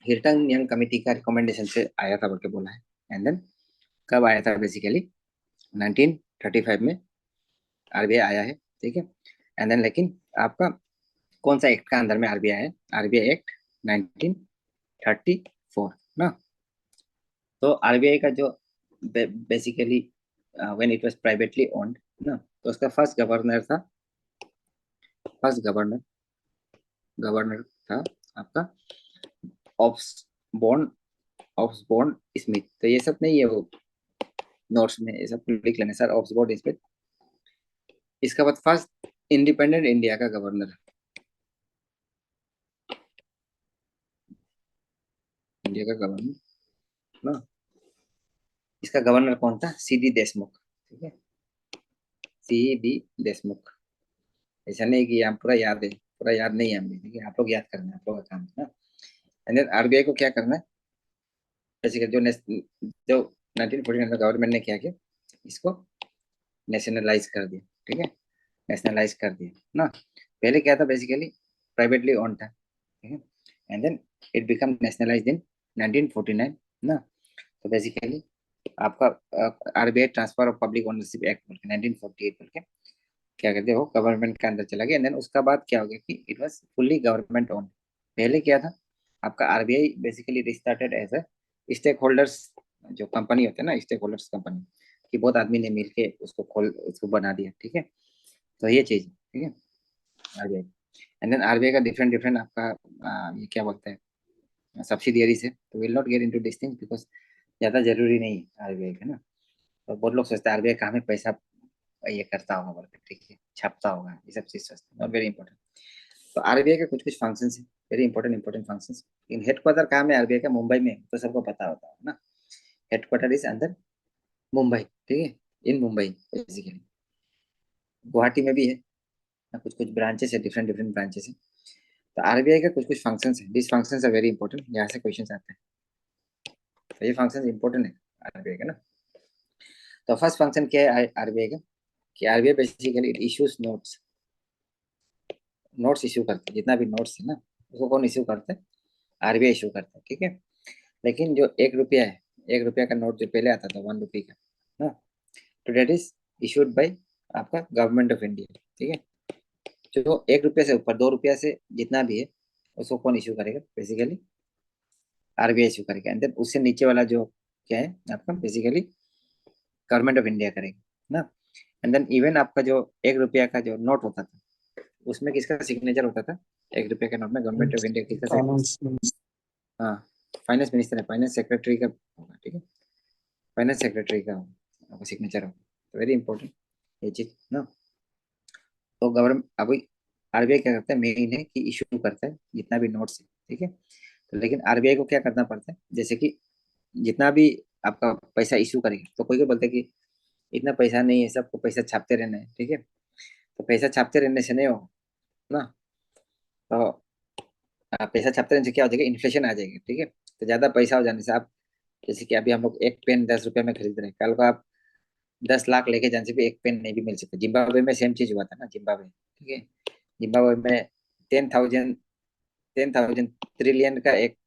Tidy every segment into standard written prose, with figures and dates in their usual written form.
Hilton young committee का recommendation से आया था बोल के बोला है। एंड देन कब आया था? बेसिकली 1935 में आरबीआई आया है, ठीक है। एंड देन लेकिन आपका कौन सा एक्ट का अंदर में आरबीआई है? आरबीआई एक्ट 1934 ना। तो आरबीआई का जो basically when it was privately owned ना, तो उसका फर्स्ट गवर्नर था, फर्स्ट गवर्नर गवर्नर था आपका ऑब्सबॉर्न ऑब्सबॉर्न स्मिथ। तो ये सब नहीं है वो नोट्स में, ये सब लिख लेना सर, ऑब्सबॉर्न स्मिथ। इसका बाद फर्स्ट इंडिपेंडेंट इंडिया का गवर्नर, इंडिया का गवर्नर ना, इसका गवर्नर कौन था? सीडी देशमुख, ठीक है, सीडी देशमुख। ऐसा नहीं कि हम पूरा याद है, पूरा याद नहीं है हमें, ठीक है, आप लोग याद करना है, आप लोग का काम है ना। एंड देन आरबीआई को क्या करना है? बेसिकली जो 1949 में गवर्नमेंट ने क्या किया, इसको नेशनलाइज कर दिया, ठीक है, नेशनलाइज कर दिया ना। पहले क्या था? बेसिकली प्राइवेटली ओन था, ठीक है। And then it become nationalised in 1949 ना। तो बेसिकली आपका RBI transfer of public ownership act बोल के 1948 बोल के क्या कहते हो, गवर्नमेंट के अंदर चला गया। एंड देन उसका बाद क्या हो गया कि it was fully government own. पहले क्या था आपका? RBI basically restarted as a stakeholders, जो कंपनी होते हैं ना, स्टेक होल्डर्स कंपनी, कि बहुत आदमी ने मिलके उसको बना दिया, ठीक है। तो ये चीज, ठीक है, आरबीआई। एंड देन आरबीआई का डिफरेंट डिफरेंट आपका ये क्या बोलते हैं, सब्सिडियरीज है। तो will not get into this thing because ज्यादा जरूरी नहीं है आरबीआई का ना। तो बहुत लोग सोचते हैं आरबीआई काम है पैसा ये करता होगा बोल के, ठीक है, छापता होगा, ये सब चीज सोचते हैं, नॉट वेरी इंपॉर्टेंट। तो आरबीआई के कुछ कुछ फंक्शन है, वेरी इंपॉर्टेंट इंपॉर्टेंट फंक्शन। इन हेडक्वार्टर कहाँ में आरबीआई का? मुंबई में, तो सबको पता होता है ना, हेडक्वार्टर इज अंदर मुंबई, ठीक है, इन मुंबई बेसिकली। गुवाहाटी में भी है, कुछ कुछ ब्रांचेस है, डिफरेंट डिफरेंट ब्रांचेस है। तो आरबीआई का कुछ कुछ फंक्शंस है, this functions are very important, यहाँ से क्वेश्चंस आते हैं। तो ये फंक्शंस इंपॉर्टेंट है आरबीआई का ना। तो फर्स्ट फंक्शन क्या है आरबीआई का? कि RBI basically issues notes, notes issue करते हैं, जितना भी नोट्स है ना, उसको कौन इश्यू करते हैं? आरबीआई इश्यू करता है, ठीक है। लेकिन जो 1 रुपया है, 1 रुपया का नोट जो पहले आता था 1 रुपये का ना, तो डेट इज इशूड बाई आपका गवर्नमेंट ऑफ इंडिया, ठीक है। जो 1 रुपये से ऊपर, 2 रुपया से जितना भी है, उसको कौन इश्यू करेगा? बेसिकली आरबीआई इश्यू करेगा। एंड देन उससे नीचे वाला जो क्या है आपका, बेसिकली गवर्नमेंट ऑफ इंडिया करेगा ना। एंड देन इवन आपका जो 1 रुपया का जो नोट होता था, उसमें किसका सिग्नेचर होता था? 1 रुपये के नोट में गवर्नमेंट ऑफ इंडिया किसका? फाइनेंस। हाँ, फाइनेंस मिनिस्टर है, फाइनेंस सेक्रेटरी का होगा, ठीक है, फाइनेंस सेक्रेटरी का आपका सिग्नेचर होगा। तो वेरी इंपॉर्टेंट ये चीज ना। तो गवर्नमेंट अभी आरबीआई क्या करता है, मेन है कि इशू करता है जितना भी नोट्स है, ठीक है। तो लेकिन आरबीआई को क्या करना पड़ता है, जैसे कि जितना भी आपका पैसा इशू करेगा, तो कोई को बोलते हैं कि इतना पैसा नहीं है, सबको पैसा छापते रहना है, ठीक है। तो पैसा छापते रहने से नहीं होगा ना। तो पैसा छापते रहने से क्या हो जाएगा? इन्फ्लेशन आ जाएगी, ठीक है। तो ज्यादा पैसा हो जाने से आप, जैसे कि अभी हम लोग एक पेन 10 रुपए में खरीद रहे हैं, कल को आप 10 लाख लेके जाने से भी एक पेन नहीं भी मिल सकता। जिम्बाब्वे में सेम चीज हुआ था ना, जिम्बाब्वे, ठीक है। जिम्बाब्वे में 10,000 10,000 ट्रिलियन का एक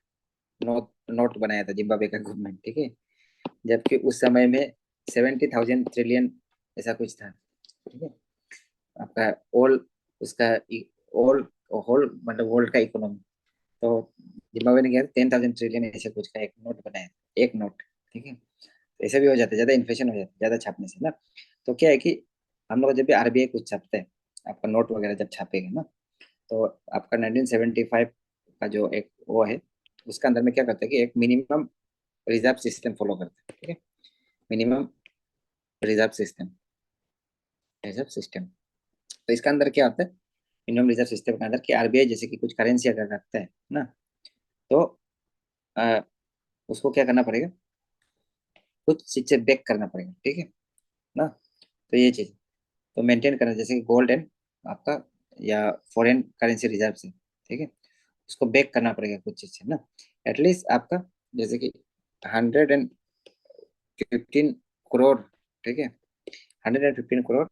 नोट बनाया था जिम्बाब्वे का गवर्नमेंट, ठीक है। जबकि उस समय में 70,000 ट्रिलियन ऐसा कुछ था, ठीक है, आपका ऑल उसका ऑल होल मतलब वर्ल्ड का इकोनॉमी। तो जिम्बाब्वे ने किया 10,000 ट्रिलियन ऐसे कुछ का एक नोट बनाया, एक नोट, ठीक है। तो ऐसे भी हो जाता है, ज्यादा इन्फ्लेशन हो जाता है ज्यादा छापने से ना। तो क्या है कि हम लोग जब भी आरबीआई कुछ छापते हैं, आपका नोट वगैरह जब छापेगा ना, तो आपका 1975 का जो एक वो है, उसका अंदर में क्या करते हैं कि एक मिनिमम रिजर्व सिस्टम फॉलो करते हैं, ठीक है, minimum reserve system, reserve system. तो इसका अंदर क्या होता है, मिनिमम रिजर्व सिस्टम के अंदर कि आरबीआई जैसे कि कुछ करेंसी अगर रखता है ना, तो आ, उसको क्या करना पड़ेगा, कुछ चीज से बैक करना पड़ेगा, ठीक है ना। तो ये चीज तो मेंटेन करना, जैसे कि गोल्ड एंड आपका या फॉरेन करेंसी रिजर्व से, ठीक है, उसको बैक करना पड़ेगा कुछ चीज से ना। एटलीस्ट आपका जैसे कि 115 करोड़, ठीक है, 115 करोड़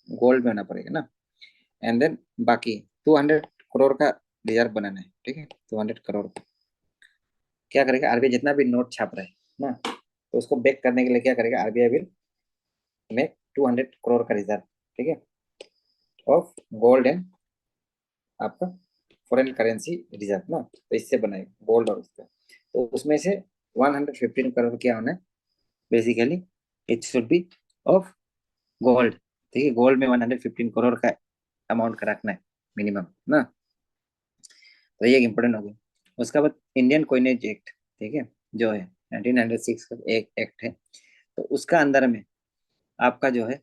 गोल्ड में होना पड़ेगा ना। एंड देन बाकी 200 करोड़ का रिजर्व बनाना है, ठीक है, 200 करोड़ का। क्या करेगा, आरबीआई जितना भी नोट छाप रहा है ना, तो उसको बैक करने के लिए क्या करेगा, आरबीआई विल मेक 200 करोड़ का रिजर्व, ठीक है, ऑफ गोल्ड एंड आपका फॉरेन करेंसी रिजर्व ना, तो इससे बनाएगा गोल्ड और उसका, तो उसमें से 115 करोड़ क्या होना है, basically it should be of gold, ठीक है, गोल्ड में 115 करोड़ का अमाउंट का रखना है मिनिमम ना, तो ये एक इम्पोर्टेंट हो गया। उसका बाद इंडियन कोइनेज एक्ट, ठीक है, जो है 1906 का एक एक्ट है, तो उसका अंदर में आपका जो है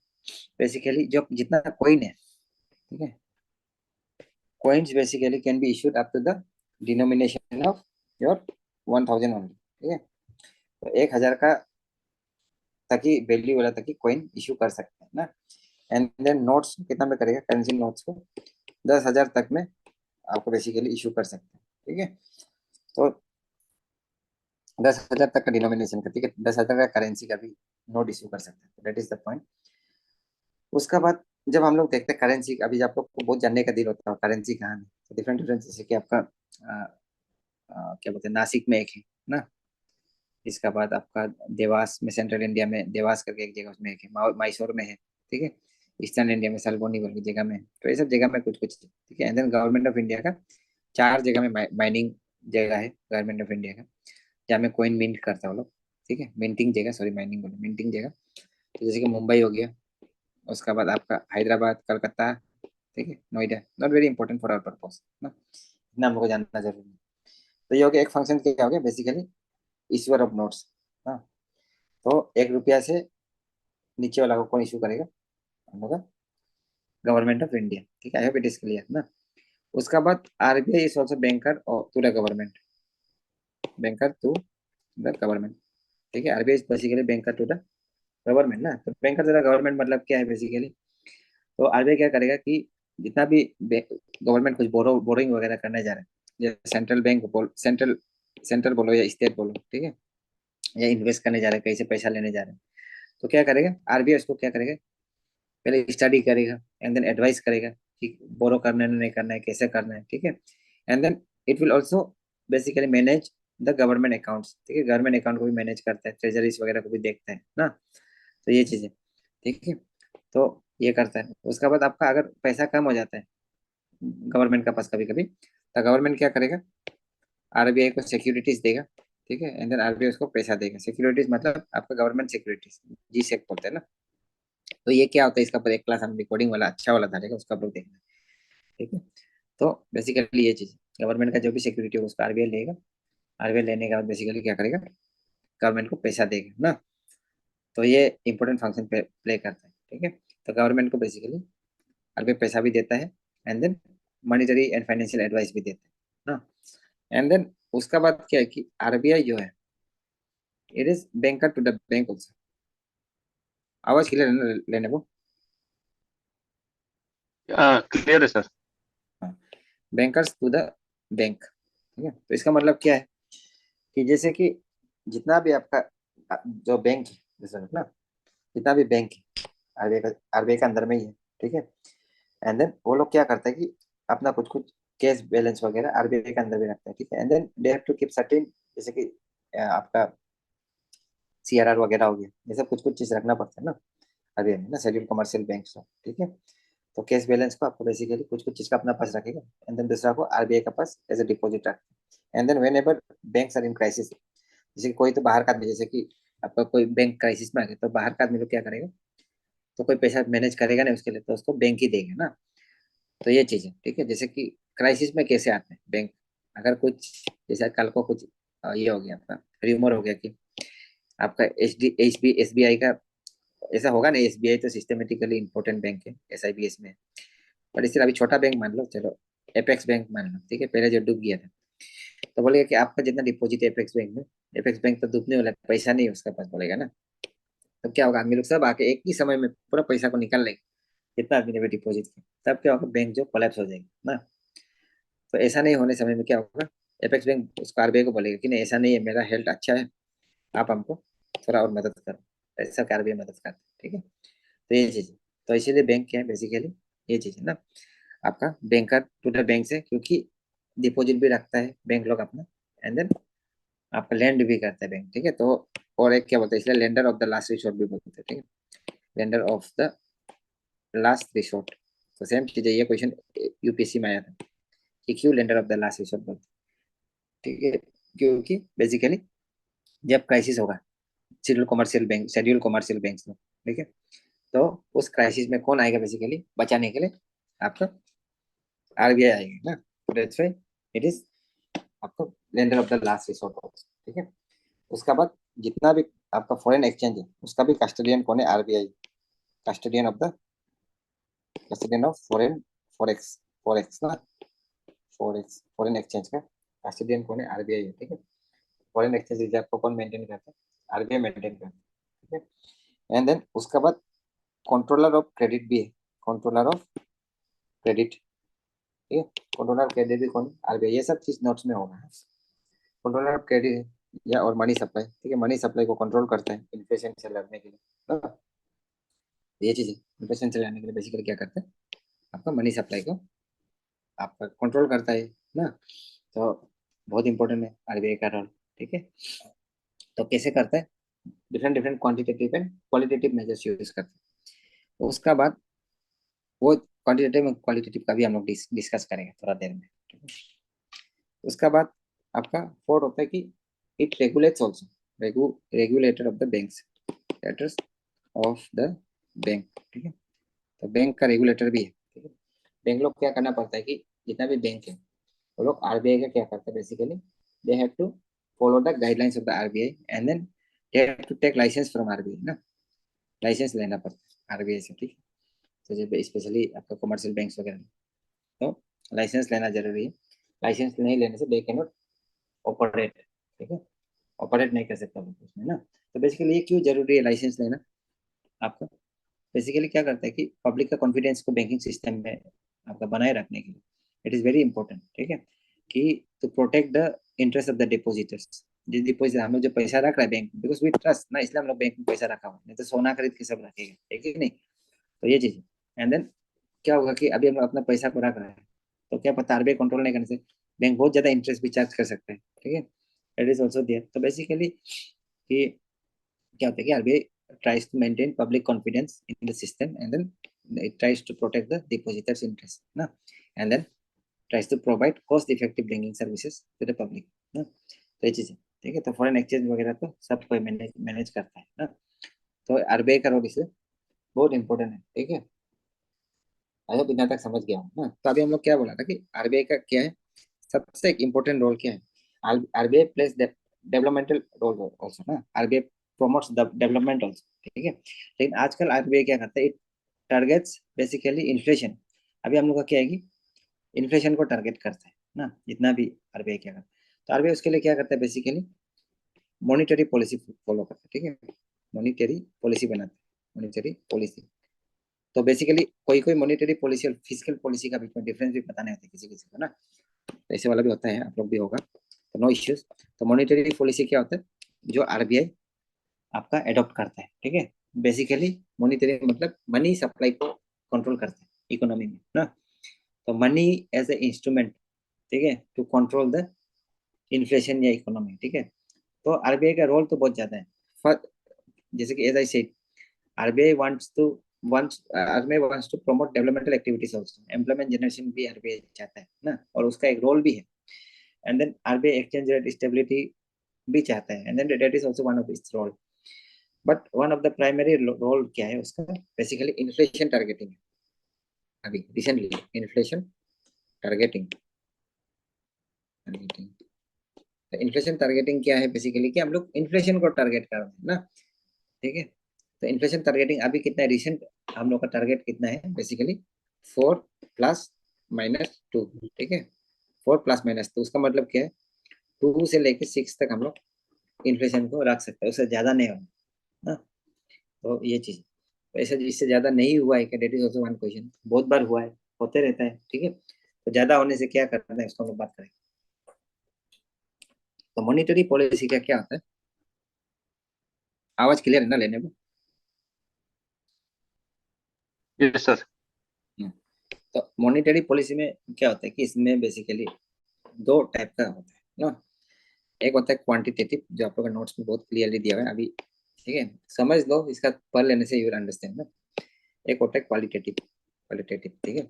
बेसिकली जो जितना कोइन है, ठीक है, coins basically can be issued up to the denomination of your 1000 only, ठीक है, तो 1000 का तक ही वैल्यू वाला तक ही कोइन इशू कर सकते हैं ना, एंड देन नोट्स कितना में करेगा, करेंसी नोट्स को 10,000 तक में आपको बेसिकली इशू कर सकते हैं, ठीक है, तो 10,000 तक का डिनोमिनेशन का, ठीक है, 10,000 का करेंसी का भी नोट इशू कर सकते हैं, दैट इज द पॉइंट। उसका बाद जब हम लोग देखते हैं करेंसी, अभी आप लोग को बहुत जानने का दिल होता है करेंसी कहाँ है, तो डिफरेंट डिफरेंट, जैसे कि आपका क्या बोलते हैं, नासिक में एक है ना, इसका बाद आपका देवास में, सेंट्रल इंडिया में देवास करके एक जगह उसमें एक है, मैसूर में है, ठीक है, ईस्टर्न इंडिया में सलबोनी बोल की जगह में है, तो ये सब जगह में कुछ कुछ, ठीक है, and then government of India का 4 जगह में माइनिंग जगह है गवर्नमेंट ऑफ इंडिया का, जहाँ में कोइन मिंट करता है वो लोग, ठीक है, मिंटिंग जगह, सॉरी माइनिंग बोले, मिंटिंग जगह, तो जैसे कि मुंबई हो गया, उसका बाद आपका हैदराबाद, कलकत्ता, ठीक है, Noida, not very important for our purpose ना, इतना हम लोग को जानना जरूरी है। तो ये हो गया एक फंक्शन, क्या हो गया बेसिकली, इश्यूअर ऑफ नोट्स, हाँ, तो 1 रुपया से नीचे वाला को कौन इशू करेगा, हम लोग गवर्नमेंट ऑफ इंडिया, ठीक है, I hope it is clear ना। उसका बाद RBI is also banker to the government, banker to the government, ठीक है, RBI is basically banker to the government ना, तो बैंकर टू द गवर्नमेंट मतलब क्या है बेसिकली, तो आरबीआई क्या करेगा कि जितना भी गवर्नमेंट कुछ बोरोइंग वगैरह करने जा रहे हैं, जैसे सेंट्रल बैंक बोल, सेंट्रल सेंट्रल बोलो या स्टेट बोलो, ठीक है, या इन्वेस्ट करने जा रहे हैं, कहीं से पैसा लेने जा रहे हैं, तो क्या करेगा आरबीआई, उसको क्या करेगा, पहले स्टडी करेगा एंड देन एडवाइस करेगा कि बोरो करना है नहीं करना है, कैसे करना है, ठीक है, and then it will also basically manage the government accounts, ठीक है, गवर्नमेंट अकाउंट को भी मैनेज करता है, ट्रेजरीज वगैरह को भी देखता है ना, तो ये चीजें, ठीक है, तो ये करता है। उसके बाद आपका अगर पैसा कम हो जाता है गवर्नमेंट का पास कभी कभी, तो गवर्नमेंट क्या करेगा, आरबीआई को सिक्योरिटीज देगा, ठीक है, एंड देन आरबीआई उसको पैसा देगा, सिक्योरिटीज मतलब आपका गवर्नमेंट सिक्योरिटीज, जी सेक बोलते हैं ना, तो ये क्या होता है, इसका पर एक क्लास हम रिकॉर्डिंग वाला अच्छा वाला था, उसका आप लोग देखना, ठीक है, तो बेसिकली ये चीज, गवर्नमेंट का जो भी सिक्योरिटी होगा उसको आरबीआई लेगा, आरबीआई लेने के बाद बेसिकली क्या करेगा, गवर्नमेंट को पैसा देगा ना, तो ये इंपॉर्टेंट फंक्शन प्ले करता है, ठीक है, तो गवर्नमेंट को बेसिकली आरबीआई पैसा भी देता है, and then monetary and financial advice भी देता है ना, एंड देन उसका बाद क्या है कि आरबीआई जो है it is banker to the bank also, आवाज क्लियर है ना लेने को, क्लियर है सर। हाँ, बैंकर्स टू द बैंक, ठीक है, तो इसका मतलब क्या है कि जैसे कि जितना भी आपका जो बैंक है, जैसे ना जितना भी बैंक है आरबीआई का, आरबीआई के अंदर में ही है, ठीक है, एंड देन वो लोग क्या करता है कि अपना कुछ कुछ कैश बैलेंस वगैरह आरबीआई के अंदर भी रखता है, ठीक है, and then they have to keep certain, जैसे कि आपका सीआरआर वगैरह हो गया, ये सब कुछ कुछ चीज रखना पड़ता है ना आरबीआई में ना, शेड्यूल कमर्शियल बैंक, ठीक है, तो कैश बैलेंस को आपको बेसिकली कुछ कुछ चीज का अपना पास रखेगा, एंड देन दूसरा को आरबीआई का पास एज ए डिपॉजिट रखता है, and then whenever banks are in crisis, जैसे कि कोई तो बाहर का आदमी, जैसे कि आपका कोई बैंक क्राइसिस में आ गया, तो बाहर का आदमी लोग क्या करेगा, तो कोई पैसा मैनेज करेगा नहीं उसके लिए, तो उसको बैंक ही देगा ना, तो ये चीज है, ठीक है, जैसे कि क्राइसिस में कैसे आते हैं बैंक, अगर कुछ जैसे कल को कुछ ये हो गया, आपका र्यूमर हो गया कि आपका एसबीआई का ऐसा होगा ना, एसबीआई तो सिस्टमेटिकली इंपॉर्टेंट बैंक है एसआईबीएस में, पर इसलिए अभी छोटा बैंक मान लो, चलो एपेक्स बैंक मान लो, ठीक है, पहले जो डूब गया था, तो बोलेगा कि आपका जितना डिपॉजिट है एपेक्स बैंक में, एपेक्स बैंक तो डूबने वाला है, पैसा नहीं है उसका पास, बोलेगा ना, तो क्या होगा, आदमी लोग सब आके एक ही समय में पूरा पैसा को निकाल लेंगे जितना आदमी ने भी डिपॉजिट किया, तब क्या होगा, बैंक जो कोलैप्स हो जाएगी ना, तो ऐसा नहीं होने समय में क्या होगा, एपेक्स बैंक उसको आरबीआई को बोलेगा कि नहीं ऐसा नहीं है, मेरा हेल्थ अच्छा है, आप हमको थोड़ा और मदद करो, ऐसा आरबीआई मदद करता है, ठीक है, तो ये चीज है। तो इसीलिए बैंक क्या है बेसिकली, ये चीज है ना, आपका बैंकर टू द बैंक से, क्योंकि डिपॉजिट भी रखता है बैंक लोग अपना, एंड देन आपका लैंड भी करता है बैंक, ठीक है। तो और एक क्या बोलते हैं, इसलिए lender of the last resort भी बोलते हैं, ठीक है, lender of the last resort. तो सेम चीज है, ये क्वेश्चन यूपीएससी में आया था कि क्यों lender of the last resort बोलते हैं, ठीक है। क्योंकि बेसिकली जब क्राइसिस होगा शेड्यूल कमर्शियल बैंक में, ठीक है, तो उस क्राइसिस में कौन आएगा बेसिकली बचाने के लिए, आपका आरबीआई आएगा ना। दैट्स व्हाई इट इज आपका lender of the last resort, ठीक है। उसका बाद जितना भी आपका फॉरेन एक्सचेंज है उसका भी कस्टोडियन कौन है, RBI, custodian of the custodian of forex forex ना, फॉरेन एक्सचेंज का कस्टोडियन कौन है, आरबीआई है, ठीक है। फॉरेन एक्सचेंज रिजर्व को कौन मेंटेन करता है, आरबीआई मेंटेन करता है, ठीक है। एंड देन उसका बाद कंट्रोलर ऑफ क्रेडिट भी है, कंट्रोलर ऑफ क्रेडिट, ठीक है, कंट्रोलर ऑफ क्रेडिट भी कौन, आरबीआई। ये सब चीज नोट्स में होगा। कंट्रोलर ऑफ क्रेडिट या और मनी सप्लाई, ठीक है, मनी सप्लाई को कंट्रोल करता है इन्फ्लेशन से लड़ने के लिए ना। ये चीज है, इन्फ्लेशन से लड़ने के लिए बेसिकली क्या करता है, आपका मनी सप्लाई को आपका कंट्रोल करता है ना। तो बहुत इंपॉर्टेंट है आरबीआई का रोल, ठीक है। तो कैसे करता है, different different quantitative and qualitative measures use करते हैं। उसका बाद वो क्वांटिटेटिव एंड क्वालिटेटिव का भी हम लोग डिस्कस करेंगे थोड़ा देर में, ठीक है। उसका बाद आपका फोर्थ होता है कि it regulates also, regulator of the banks, regulators of the bank, ठीक है। तो बैंक का रेगुलेटर भी है, ठीक है। बैंक लोग क्या करना पड़ता है कि जितना भी बैंक है वो लोग आरबीआई का क्या करते हैं basically, they have to follow the guidelines of the RBI and then they have to take licence from RBI ना, लाइसेंस लेना पड़ता है आरबीआई से, ठीक है। तो जब स्पेशली आपका कमर्शियल बैंक्स वगैरह में, तो लाइसेंस लेना जरूरी है। लाइसेंस नहीं लेने से दे कैन नॉट ऑपरेट, ठीक है, ऑपरेट नहीं कर सकता वो उसमें ना। तो बेसिकली ये क्यों जरूरी है लाइसेंस लेना आपका, बेसिकली क्या करता है कि पब्लिक का कॉन्फिडेंस को बैंकिंग सिस्टम में आपका बनाए रखने के लिए इट इज वेरी इंपॉर्टेंट, ठीक है, कि to protect the interest of the depositors. जिस डिपोजिट हम लोग जो पैसा रख रहा है बैंक, बिकॉज वी ट्रस्ट ना, इसलिए हम लोग बैंक में पैसा रखा हुआ, नहीं तो सोना खरीद के सब रखेगा, ठीक है नहीं। तो ये चीज है। एंड देन क्या होगा कि अभी हम अपना पैसा को रख रहे हैं, तो क्या पता आरबीआई कंट्रोल नहीं करने से बैंक बहुत ज्यादा इंटरेस्ट भी चार्ज कर सकता है, ठीक है, इट इज ऑल्सो देयर। तो बेसिकली कि क्या होता है कि RBI tries to maintain public confidence in the system and then it tries to protect the depositors interest ना, and then tries to provide cost effective banking services to the public ना। तो ये चीज है, ठीक है। तो फॉरेन एक्सचेंज वगैरह तो सब कोई मैनेज मैनेज करता है ना। तो आरबीआई का रोल इसलिए बहुत इंपॉर्टेंट है, ठीक है। आई होप इतना तक समझ गया हूँ ना। तो अभी हम लोग क्या बोला था कि आरबीआई का क्या है, सबसे एक इम्पोर्टेंट रोल क्या है, RBI plays developmental role also ना, RBI promotes the development also, ठीक है। लेकिन आजकल आरबीआई क्या करता है, इट टारगेट्स बेसिकली इन्फ्लेशन। अभी हम लोग का क्या है कि इन्फ्लेशन को टारगेट करता है ना, जितना भी आरबीआई क्या करता है। तो आरबीआई उसके लिए क्या करता है बेसिकली, मॉनिटरी पॉलिसी फॉलो करता है, ठीक है, मॉनिटरी पॉलिसी बनाता है, मॉनिटरी पॉलिसी। तो बेसिकली कोई कोई मॉनिटरी पॉलिसी और फिजिकल पॉलिसी का बीच में डिफरेंस भी पता नहीं होता किसी किसी को ना, तो ऐसे वाला भी होता है, आप लोग भी होगा, तो नो इश्यूज। तो मॉनिटरी पॉलिसी क्या होता है, जो आरबीआई आपका एडॉप्ट करता है, ठीक है। बेसिकली मॉनिटरी मतलब मनी सप्लाई को कंट्रोल करता है इकोनॉमी में ना। तो मनी एज ए इंस्ट्रूमेंट, ठीक है, टू कंट्रोल द इन्फ्लेशन या इकोनॉमी, ठीक है। तो आरबीआई का रोल तो बहुत ज्यादा है। जैसे कि as I said, RBI wants to promote developmental activities also, employment generation भी आरबीआई चाहता है ना, और उसका एक रोल भी है। And then RBI exchange rate stability भी चाहता है, and then that is also one of its role. But one of the primary role क्या है उसका, बेसिकली इन्फ्लेशन टारगेटिंग। अभी recently inflation targeting, inflation targeting क्या है बेसिकली, कि हम लोग इन्फ्लेशन को टारगेट कर रहे हैं ना, ठीक है। तो इन्फ्लेशन टारगेटिंग अभी कितना है, रिसेंट हम लोग का टारगेट कितना है बेसिकली, 4 ± 2, ठीक है, 4 ± 2। तो उसका मतलब क्या है, 2 से लेके 6 तक हम लोग इन्फ्लेशन को रख सकते हैं, उससे ज्यादा नहीं होगा ना। तो ये चीज, तो ऐसा इससे ज्यादा नहीं हुआ है, that is also one question, बहुत बार हुआ है, होते रहता है, ठीक है। तो ज्यादा होने से क्या करना है उसको हम लोग बात करें। तो मॉनिटरी पॉलिसी का क्या होता है, आवाज क्लियर है ना लेने में। Yes sir. तो मॉनिटरी पॉलिसी में क्या होता है कि इसमें बेसिकली दो टाइप का होता है ना। एक होता है क्वांटिटेटिव, जो आप लोगों का नोट्स में बहुत क्लियरली दिया हुआ है अभी, ठीक है, समझ लो, इसका पढ़ लेने से यू विल अंडरस्टैंड ना। एक होता है क्वालिटेटिव, क्वालिटेटिव, ठीक है,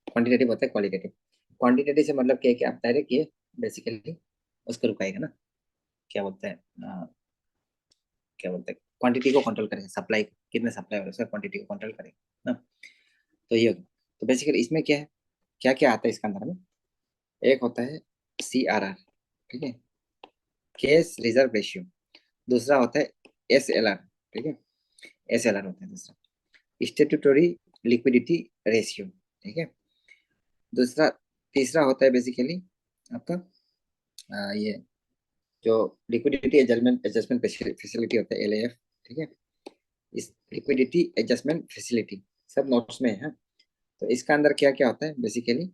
क्वांटिटेटिव होता है क्वालिटेटिव। क्वांटिटेटिव से मतलब क्या है कि आप डायरेक्ट ये बेसिकली उसको रुकाएगा ना, क्या बोलते हैं, क्या बोलते हैं, क्वांटिटी को कंट्रोल करेगा, सप्लाई कितने सप्लाई हो रहा है उसका क्वांटिटी को कंट्रोल करेगा ना। तो ये होगा। तो बेसिकली इसमें क्या है, क्या क्या आता है इसके अंदर में, एक होता है CRR, ठीक है, केस रिजर्व रेशियो। दूसरा होता है SLR, ठीक है, SLR होता है दूसरा, स्टेटूटरी लिक्विडिटी रेशियो, ठीक है। दूसरा, तीसरा होता है बेसिकली आपका ये जो लिक्विडिटी एडजस्टमेंट एडजस्टमेंट फैसिलिटी होता है, LAF, ठीक है। इस लिक्विडिटी एडजस्टमेंट फैसिलिटी सब नोट्स में है। तो इसका अंदर क्या क्या होता है बेसिकली,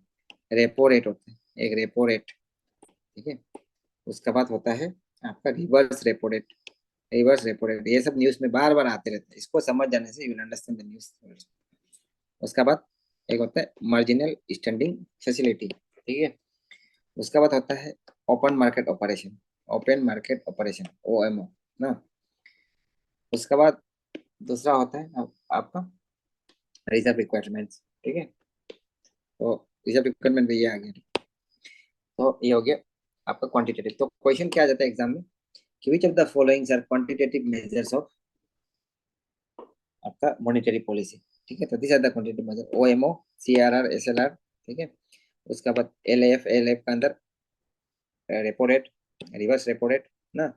रेपो रेट होता है, एक रेपो रेट, ठीक है। उसके बाद होता है आपका reverse repo rate, reverse repo rate, ये सब न्यूज में बार बार आते रहते हैं, इसको समझ जाने से you will understand the news. उसका बाद एक होता है मार्जिनल स्टैंडिंग फैसिलिटी, ठीक है। उसका बाद होता है open market operation, open market operation, OMO ना। उसका बाद दूसरा होता है आपका रिजर्व रिक्वायरमेंट्स, ठीक है। तो रिजर्व रिक्वायरमेंट भी ये आ गया। तो ये हो गया आपका क्वांटिटेटिव। तो क्वेश्चन क्या आ जाता है एग्जाम में कि which of the followings are quantitative measures of आपका मॉनेटरी पॉलिसी, ठीक है। तो this are the quantitative measure, OMO, CRR, SLR, ठीक है। उसका बाद LAF का अंदर repo rate, reverse repo rate ना,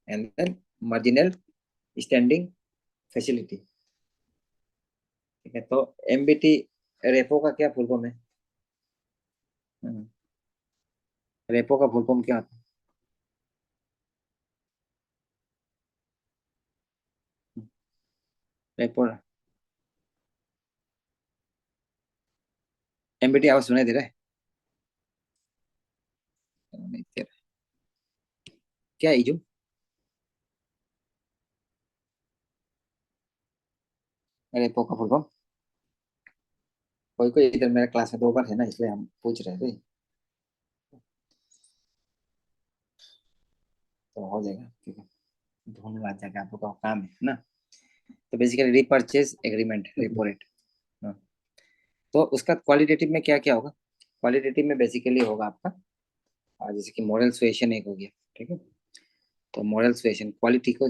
and then marginal standing facility, ठीक है। तो MBT रेपो का क्या फुल फॉर्म है, रेपो का फुल फॉर्म क्या होता है, रेपो, MBT आवाज सुनाई दे रहा है, नहीं दे रहा। क्या इजू, रेपो का फुल फॉर्म, कोई कोई इधर मेरे क्लास में 2 बार है ना, इसलिए हम पूछ रहे थे, तो हो जाएगा, ठीक है, ढूंढ आ जाएगा, आप लोग का काम है ना। तो basically repurchase agreement, repo rate. तो उसका क्वालिटेटिव में क्या क्या होगा, क्वालिटेटिव में बेसिकली होगा आपका जैसे कि मॉडल सुएशन एक हो गया, ठीक है। तो मॉडल सुएशन क्वालिटी को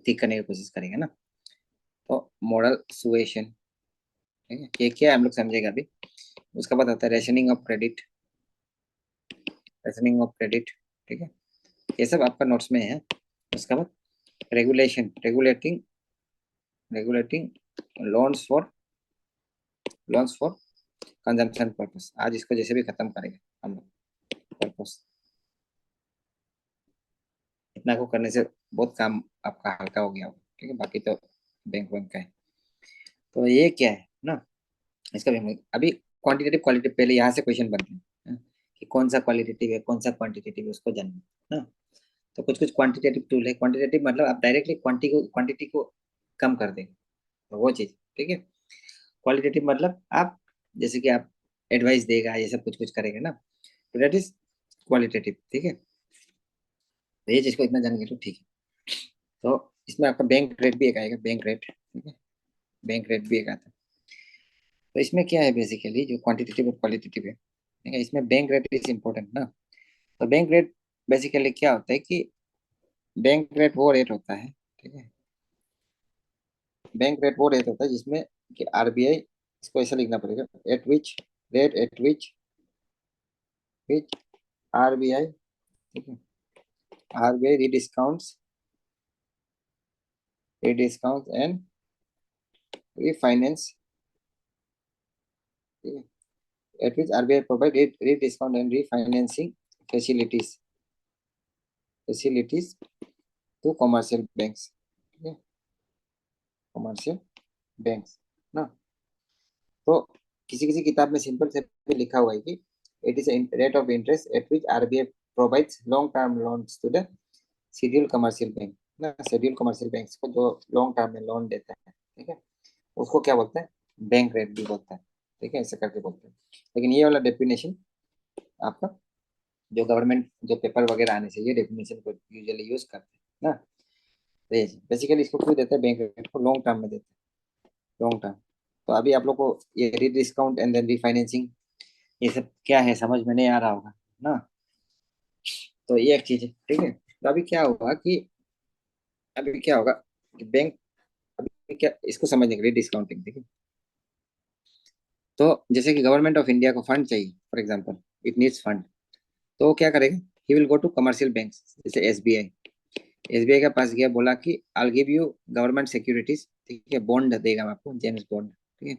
ठीक करने की कोशिश करेंगे ना। तो मॉडल सुएशन, ठीक है, ये क्या है हम लोग समझेगा अभी। उसका बाद आता है rationing of credit, rationing of credit, ठीक है, ये सब आपका नोट्स में है। उसका बाद regulation, regulating, regulating loans for, loans for consumption purpose, आज इसको जैसे भी खत्म करेंगे हम लोग, पर्पस, इतना को करने से बहुत काम आपका हल्का हो गया होगा, ठीक है। बाकी तो बैंक बैंक का है। तो ये क्या है ना, इसका भी अभी क्वांटिटेटिव क्वालिटी, पहले यहाँ से क्वेश्चन बनते हैं कि कौन सा क्वालिटेटिव है कौन सा क्वांटिटेटिव है, उसको जानना ना। तो कुछ कुछ क्वांटिटेटिव टूल है, क्वांटिटेटिव मतलब आप डायरेक्टली क्वांटिटी को कम कर देंगे, तो वो चीज, ठीक है। क्वालिटेटिव मतलब आप जैसे कि आप एडवाइस देगा, ये सब कुछ कुछ करेंगे ना, तो दैट इज क्वालिटेटिव, ठीक है। तो ये चीज को इतना जान गए तो ठीक है। तो इसमें आपका बैंक रेट भी एक आएगा, बैंक रेट, ठीक है, बैंक रेट भी एक आता है। तो इसमें क्या है बेसिकली, जो क्वांटिटेटिव और क्वालिटेटिव है, ठीक है, इसमें बैंक रेट इज इम्पोर्टेंट ना। तो बैंक रेट बेसिकली क्या होता है कि बैंक रेट वो रेट होता है, ठीक है, बैंक रेट वो रेट होता है जिसमें कि RBI, इसको ऐसा लिखना पड़ेगा, eight which rate, eight which which RBI, ठीक है, RBI रीडिस्काउंट्स एंड refinance, ठीक है, at which RBI provide rediscount and refinancing facilities, facilities to commercial banks, ठीक है, कमर्शियल बैंक्स ना। तो किसी किसी किताब में सिंपल से भी लिखा हुआ है कि it is rate of interest at which RBI provides long term loans to the schedule commercial bank ना, शेड्यूल कमर्शियल बैंक्स को जो लॉन्ग टर्म में लोन देता है, ठीक है, उसको क्या बोलते हैं, बैंक रेट भी बोलता है, ठीक है, ऐसे करके बोलते हैं। लेकिन ये वाला डेफिनेशन आपका जो गवर्नमेंट जो पेपर वगैरह आने से ये डेफिनेशन को यूजुअली यूज करते हैं ना। बेसिकली इसको क्यों देते हैं, बैंक रेट को लॉन्ग टर्म में देते हैं, लॉन्ग टर्म। तो अभी आप लोग को ये डिस्काउंट एंड देन रिफाइनेंसिंग ये सब क्या है समझ में नहीं आ रहा होगा ना। तो ये एक चीज है, ठीक है। तो अभी क्या होगा कि बैंक, अभी क्या इसको समझने के लिए डिस्काउंटिंग, ठीक है। तो जैसे कि गवर्नमेंट ऑफ इंडिया को फंड चाहिए, for example it needs fund, तो वो क्या करेगा, he will go to commercial banks जैसे एसबीआई। एसबीआई के पास गया, बोला कि I give you government securities, ठीक है, बॉन्ड देगा मैं आपको, जेम्स बॉन्ड, ठीक है।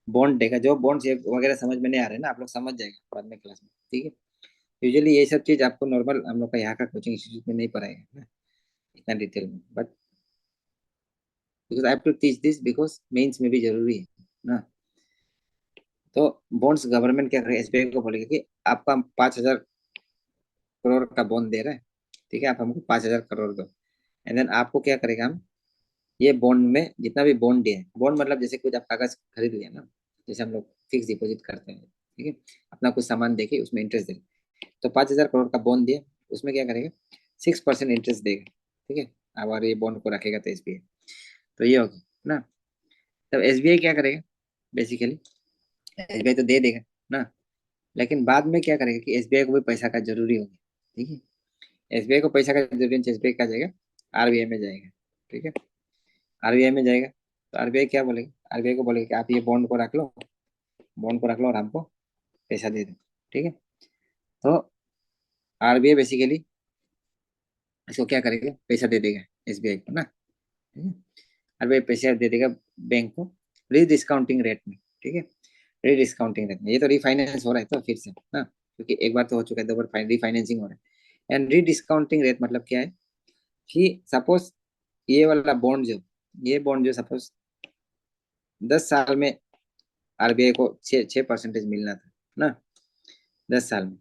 बॉन्ड देगा, जो बॉन्ड वगैरह समझ में नहीं आ रहे ना, आप लोग समझ जाएगा बाद में क्लास में, ठीक है। यूजुअली ये सब चीज आपको नॉर्मल हम लोग का यहाँ का कोचिंग इंस्टीट्यूट में नहीं पढ़ाएगा ना इतना डिटेल में, but because I have to teach this because mains में भी जरूरी है ना। तो बॉन्ड्स गवर्नमेंट क्या करेगा, एसबीआई को बोलेगा कि आपका 5,000 करोड़ का बॉन्ड दे रहा है, ठीक है, आप हमको 5,000 करोड़ दो। एंड देन आपको क्या करेगा, हम ये बॉन्ड में जितना भी बॉन्ड दिए, बॉन्ड मतलब जैसे कुछ आप कागज खरीद लिया ना, जैसे हम लोग फिक्स डिपॉजिट करते हैं, ठीक है, अपना कुछ सामान देके उसमें इंटरेस्ट दे, तो 5,000 करोड़ का बॉन्ड दिए, उसमें क्या करेगा, 6% इंटरेस्ट देगा, ठीक है। अगर ये बॉन्ड को रखेगा तो एसबीआई, तो ये होगा ना। तब एसबीआई क्या करेगा, बेसिकली एसबीआई तो दे देगा ना, लेकिन बाद में क्या करेगा कि एसबीआई को भी पैसा का जरूरी होगा, ठीक है। एसबीआई को पैसा का जरूरी है, एसबीआई का जाएगा, आरबीआई में जाएगा, ठीक है। आरबीआई में जाएगा तो आरबीआई क्या बोलेगा, आरबीआई को बोलेगा कि आप ये बॉन्ड को रख लो, बॉन्ड को रख लो और हमको पैसा दे दो, ठीक है। तो आरबीआई बेसिकली इसको क्या करेगा, पैसा दे देगा एसबीआई को ना, ठीक है। आरबीआई पैसा दे देगा बैंक को री डिस्काउंटिंग रेट में, ठीक है, री डिस्काउंटिंग रेट में। ये तो रिफाइनेंस हो रहा है तो फिर से ना, क्योंकि एक बार तो हो चुका है, दो बार रिफाइनेंसिंग हो रहा है। एंड री डिस्काउंटिंग रेट मतलब क्या है कि सपोज ये वाला बॉन्ड जो, ये बॉन्ड जो सपोज 10 साल में आरबीआई को 6% मिलना था ना, 10 साल में,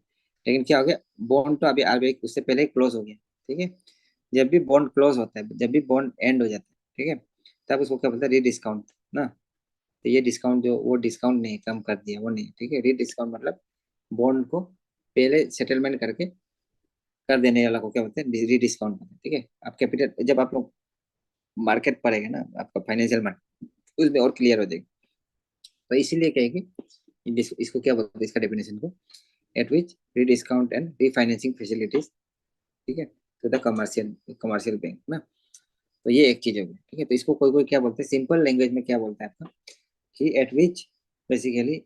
लेकिन क्या हो गया, बॉन्ड तो अभी आरबीआई उससे पहले क्लोज हो गया, ठीक है। जब भी बॉन्ड क्लोज होता है, जब भी बॉन्ड एंड हो जाता है, ठीक है, तब उसको क्या बोलते हैं, री डिस्काउंट ना। तो ये डिस्काउंट जो, वो डिस्काउंट नहीं, कम कर दिया वो नहीं, ठीक है। री डिस्काउंट मतलब बॉन्ड को पहले सेटलमेंट करके कर देने वाला को क्या बोलते हैं, री डिस्काउंट, ठीक है। आप कैपिटल जब आप लोग मार्केट पढ़ेगा ना आपका फाइनेंशियल मार्केट, उसमें और क्लियर हो जाएगा। तो इसीलिए कहेगी इसको क्या बोलते हैं, इसका डेफिनेशन को, एट विच री डिस्काउंट एंड रीफाइनेंसिंग फैसिलिटीज, ठीक है, to the commercial commercial bank ना। तो ये एक चीज होगी, ठीक है। तो इसको कोई कोई क्या बोलते हैं, सिंपल लैंग्वेज में क्या बोलता है आपका, कि at which basically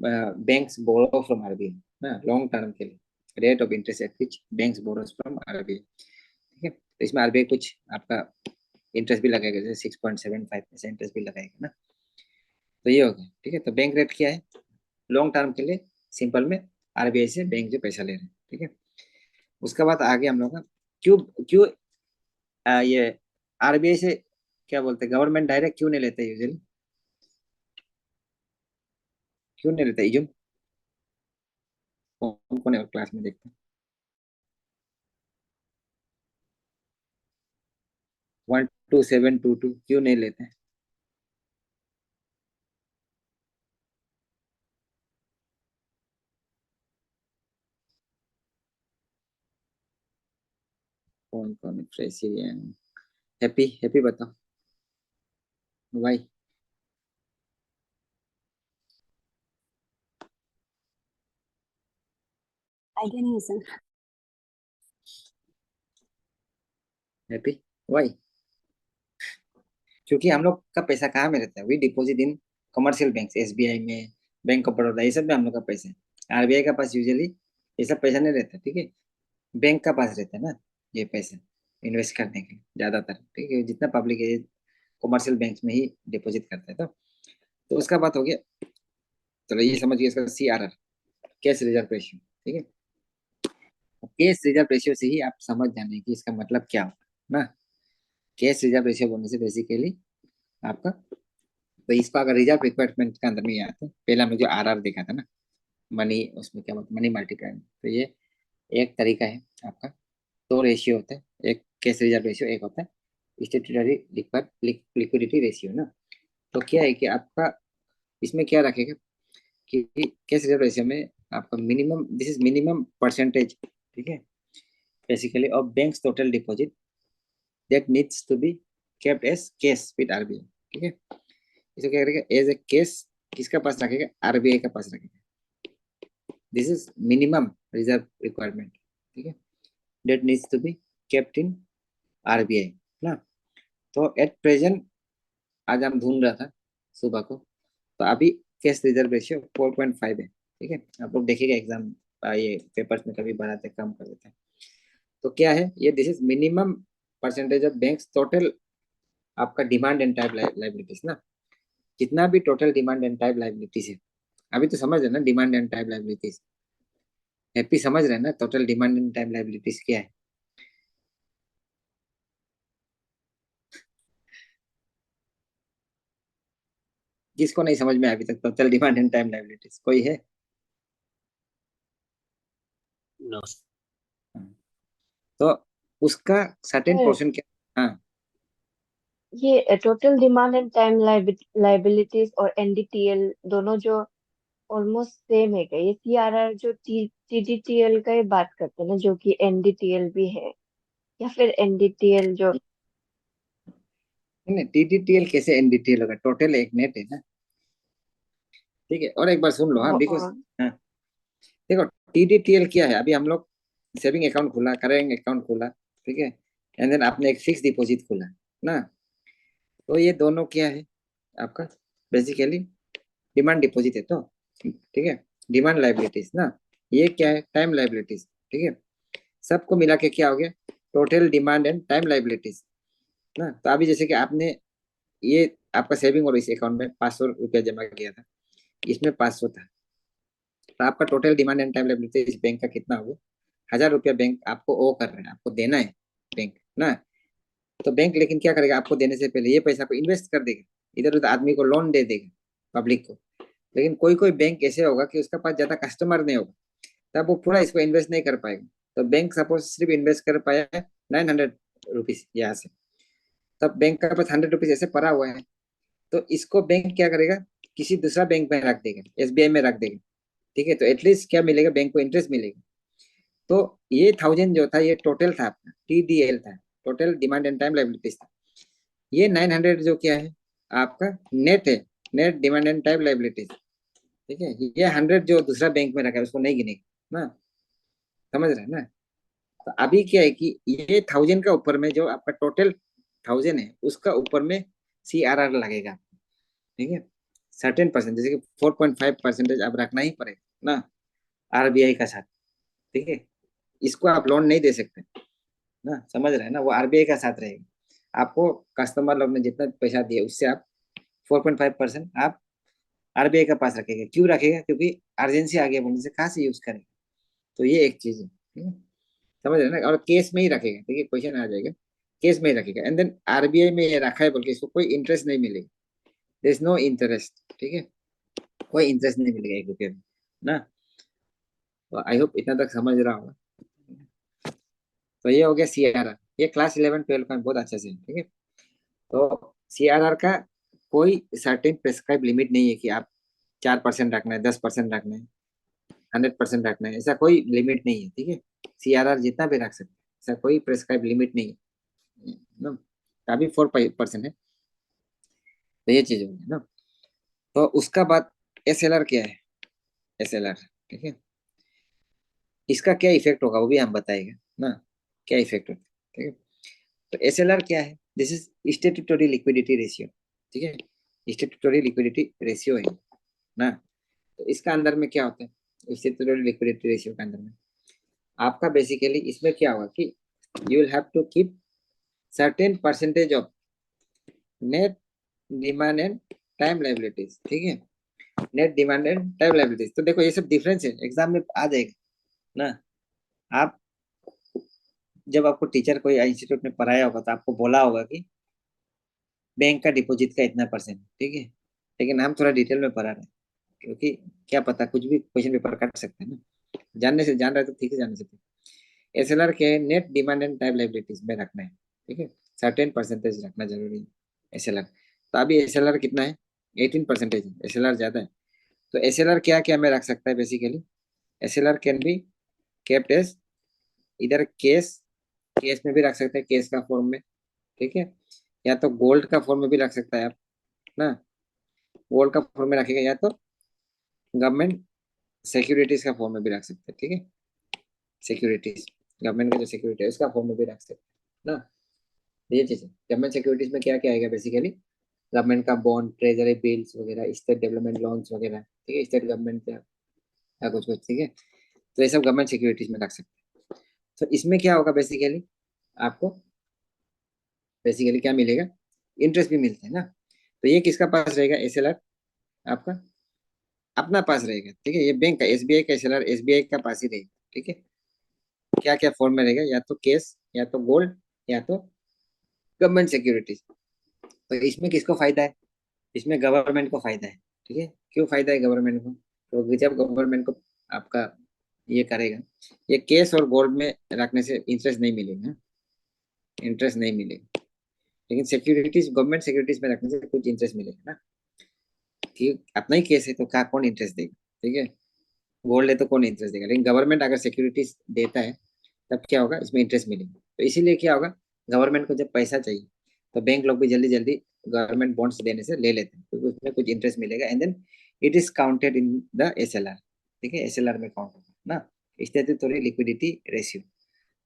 banks borrow from RBI ना, लॉन्ग टर्म के लिए, rate of interest at which banks borrows from RBI, ठीक है। तो इसमें आरबीआई कुछ आपका इंटरेस्ट भी लगाएगा, जैसे 6.75% इंटरेस्ट भी लगाएगा ना। तो ये हो गया, ठीक है। तो बैंक रेट क्या है, लॉन्ग टर्म के लिए सिंपल में आरबीआई से बैंक जो पैसा ले रहे हैं, ठीक है। उसके बाद आगे हम लोग का क्यों क्यों ये आरबीआई से क्या बोलते हैं, गवर्नमेंट डायरेक्ट क्यों नहीं लेते यूजुअली, क्यों नहीं लेते यूजुअली, कौन कौन है क्लास में देखते हैं, 12722 क्यों नहीं लेते हैं, कौन कौन प्रेसिडेंट, हैप्पी हैप्पी बताओ भाई, आइडिया नहीं है सर। हैप्पी भाई, क्योंकि हम लोग का पैसा कहाँ में रहता है, we deposit in commercial bank, SBI में, बैंक ऑफ बड़ौदा, ये सब में हम लोग का पैसा है। आरबीआई का पास यूजुअली ये सब पैसा नहीं रहता, ठीक है। बैंक का पास रहता है ना ये पैसा, इन्वेस्ट करने के लिए ज्यादातर, ठीक है, जितना पब्लिक है कमर्शियल बैंक में ही डिपॉजिट करता है। तो उसका बात हो गया। चलो ये समझ गए इसका सीआरआर, कैश रिजर्व रेशियो, ठीक है। कैश रिजर्व रेशियो से ही आप समझ जाने कि इसका मतलब क्या होगा ना। कैश रिजर्व रेशियो बोलने से बेसिकली आपका, तो इसको अगर रिजर्व रिक्वायरमेंट के अंदर में आता है, पहले हमने जो आरआर देखा था ना, मनी, उसमें क्या बोलते मनी मल्टीप्लायर, तो ये एक तरीका है आपका। दो रेशियो होता है, एक कैश रिजर्व रेशियो, एक होता है स्टेटूटरी लिक्विडिटी रेशियो ना। तो क्या है कि आपका इसमें क्या रखेगा कि कैश रिजर्व रेशियो में आपका minimum, this is minimum percentage, ठीक है, basically of banks total deposit that needs to be kept as cash with RBI, ठीक है। इसको क्या करेगा, एज ए कैश किसका पास रखेगा, आरबीआई का पास रखेगा। This is minimum reserve requirement, ठीक है, that needs to be kept in RBI ना। तो एट प्रेजेंट आज हम ढूंढ रहा था सुबह को, तो अभी कैश रिजर्व रेशियो 4.5 है, ठीक है। आप लोग देखिएगा एग्जाम ये पेपर्स में कभी बढ़ाते कम कर देते हैं। तो क्या है ये, this is minimum percentage of banks total आपका डिमांड एंड टाइप लाइबिलिटीज ना। जितना भी total demand and type liabilities है, अभी तो समझ रहे ना demand and type liabilities, happy समझ रहे ना total demand and type liabilities क्या है। जिसको नहीं समझ में अभी तक total demand and time liabilities, कोई है? नो तो उसका सर्टेन सर, पोर्शन क्या? हाँ, ये total demand and time liabilities और एनडीटीएल दोनों जो ऑलमोस्ट सेम है क्या? ये सीआरआर जो टीडीटीएल का ही बात करते हैं ना, जो कि एनडीटीएल भी है, या फिर एनडीटीएल जो नहीं टीटीटीएल कैसे एनडीटीएल होगा, टोटल एक नेट है ना, ठीक है। और एक बार सुन लो, हाँ बिकॉज, हाँ देखो टीटीटीएल क्या है, अभी हम लोग सेविंग अकाउंट खुला, करेंट अकाउंट खुला, ठीक है, एंड देन आपने एक फिक्स डिपॉजिट खुला ना। तो ये दोनों क्या है आपका, बेसिकली डिमांड डिपॉजिट है, तो ठीक है, डिमांड लाइबिलिटीज ना। ये क्या है, टाइम लाइबिलिटीज, ठीक है। सबको मिला के क्या हो गया, total demand and time liabilities ना। तो अभी जैसे कि आपने ये आपका सेविंग और इस अकाउंट में 500 रुपया जमा किया था, इसमें 500 था, तो आपका total demand and time liabilities bank का कितना होगा, 1000 रुपया बैंक आपको ओ कर रहे हैं, आपको देना है बैंक ना। तो बैंक लेकिन क्या करेगा, आपको देने से पहले ये पैसा को इन्वेस्ट कर देगा, इधर उधर आदमी को लोन दे देगा, पब्लिक को। लेकिन कोई कोई बैंक ऐसे होगा कि उसका पास ज्यादा कस्टमर नहीं होगा, तब वो पूरा इसको इन्वेस्ट नहीं कर पाएगा। तो बैंक सपोज सिर्फ इन्वेस्ट कर पाया है 900 रुपीज यहाँ से, तब बैंक का पास 100 रुपीज ऐसे पड़ा हुआ है, तो इसको बैंक क्या करेगा, किसी दूसरा बैंक में रख देगा, एसबीआई में रख देगा, ठीक है। तो एटलीस्ट क्या मिलेगा, बैंक को इंटरेस्ट मिलेगा। तो ये 1000 जो था ये टोटल था आपका, टीडीएल था, total demand and time liabilities था। ये 900 जो क्या है आपका नेट है, net demand and time liabilities, ठीक है। ये 100 जो दूसरा बैंक में रखा है उसको नहीं गिनेगा ना, समझ रहे हैं ना। तो अभी क्या है कि ये 1000 का ऊपर में जो आपका टोटल 1000 है उसका ऊपर में सीआरआर लगेगा, ठीक है, सर्टेन परसेंट, जैसे कि 4.5% आप रखना ही पड़ेगा ना आरबीआई का साथ, ठीक है। इसको आप लोन नहीं दे सकते ना, समझ रहे हैं ना, वो आरबीआई का साथ रहेगा। आपको कस्टमर लोग ने जितना पैसा दिया उससे आप 4.5% आप आरबीआई का पास रखेगा। क्यों रखेगा, क्योंकि अर्जेंसी आ गया बोलने से कहाँ से यूज करेगा। तो ये एक चीज है, ठीक है, समझ रहे हैं ना। और केस में ही रखेगा, ठीक है, क्वेश्चन आ जाएगा, केस में ही रखेगा। एंड देन आरबीआई में ये रखा है बोल के इसको कोई इंटरेस्ट नहीं मिलेगा, देयर इज नो इंटरेस्ट, ठीक है, कोई इंटरेस्ट नहीं मिलेगा 1 रुपया भी ना। तो आई होप इतना तक समझ रहा होगा। तो ये हो गया सीआरआर, ये क्लास 11 12 का बहुत अच्छा से, ठीक है। तो सीआरआर का कोई सर्टेन प्रेस्क्राइब लिमिट नहीं है कि आप 4% रखना है, 10% रखना है, 100% रखना है, ऐसा कोई लिमिट नहीं है, ठीक है। सीआरआर जितना भी रख सकते हैं, ऐसा कोई प्रेस्क्राइब लिमिट नहीं है ना। अभी 4% है, तो ये चीज होगी ना। तो उसका बाद एसएलआर क्या है, एसएलआर, ठीक है, इसका क्या इफेक्ट होगा वो भी हम बताएंगे ना, क्या इफेक्ट होता है, ठीक है। तो एसएलआर क्या है, this is statutory liquidity ratio, ठीक है, स्टैट्यूटरी लिक्विडिटी रेशियो है ना। तो इसका अंदर में क्या होता है, स्टैट्यूटरी लिक्विडिटी रेशियो के अंदर में आपका बेसिकली इसमें क्या होगा कि you will have to keep certain percentage of net demand and time liabilities, ठीक है, net demand and time liabilities. तो देखो ये सब डिफरेंस है, एग्जाम में आ जाएगा ना। आप जब आपको टीचर कोई इंस्टीट्यूट में पढ़ाया होगा तो आपको बोला होगा कि बैंक का डिपॉजिट का इतना परसेंट, ठीक है, लेकिन हम थोड़ा डिटेल में पढ़ा रहे हैं, क्योंकि क्या पता कुछ भी क्वेश्चन पेपर काट सकते हैं ना। जानने से जान रहे तो ठीक है, जानने से ठीक। एसएलआर के net demand and time liabilities में रखना है, ठीक है, सर्टेन परसेंटेज रखना जरूरी है एसएलआर। तो अभी एसएलआर कितना है, 18% है, एसएलआर ज्यादा है। तो एसएलआर क्या क्या में रख सकता है basically, SLR can be kept as इधर केस में भी रख सकते हैं, केस का फॉर्म में, ठीक है, या तो गोल्ड का फॉर्म में भी रख सकता है आप ना, गोल्ड का फॉर्म में रखेगा, या तो गवर्नमेंट सिक्योरिटीज का फॉर्म में भी रख सकते हैं, ठीक है, सिक्योरिटीज, गवर्नमेंट का जो सिक्योरिटी है उसका फॉर्म में भी रख सकते हैं ना। ये चीज है, गवर्नमेंट सिक्योरिटीज में क्या क्या आएगा बेसिकली, गवर्नमेंट का बॉन्ड, ट्रेजरी बिल्स वगैरह, स्टेट डेवलपमेंट लोन्स वगैरह, ठीक है, स्टेट गवर्नमेंट का या कुछ कुछ, ठीक है, तो ये सब गवर्नमेंट सिक्योरिटीज में रख सकते हैं। तो इसमें क्या होगा बेसिकली, आपको बेसिकली क्या मिलेगा, इंटरेस्ट भी मिलता है ना। तो ये किसका पास रहेगा, SLR आपका अपना पास रहेगा, ठीक है, ये बैंक का SBI का SLR SBI का पास ही रहेगा, ठीक है। क्या क्या फॉर्म में रहेगा, या तो केस, या तो गोल्ड, या तो गवर्नमेंट सिक्योरिटीज। तो इसमें किसको फायदा है, इसमें गवर्नमेंट को फायदा है, ठीक है। क्यों फायदा है गवर्नमेंट को, तो जब गवर्नमेंट को आपका ये करेगा, ये केस और गोल्ड में रखने से इंटरेस्ट नहीं मिलेगा, इंटरेस्ट नहीं मिलेगा, लेकिन सिक्योरिटीज, गवर्नमेंट सिक्योरिटीज में रखने से कुछ इंटरेस्ट मिलेगा ना, कि अपना ही केस है तो क्या कौन इंटरेस्ट देगा, ठीक है, गोल्ड है तो कौन इंटरेस्ट देगा, लेकिन गवर्नमेंट अगर सिक्योरिटीज देता है तब क्या होगा, इसमें इंटरेस्ट मिलेगा। तो इसीलिए क्या होगा, गवर्नमेंट को जब पैसा चाहिए तो बैंक लोग भी जल्दी जल्दी गवर्नमेंट बॉन्ड्स देने से ले लेते हैं, क्योंकि उसमें कुछ इंटरेस्ट मिलेगा, and then it is counted in the SLR, ठीक है, SLR में काउंट होगा ना, स्टैट्यूटरी लिक्विडिटी रेशियो,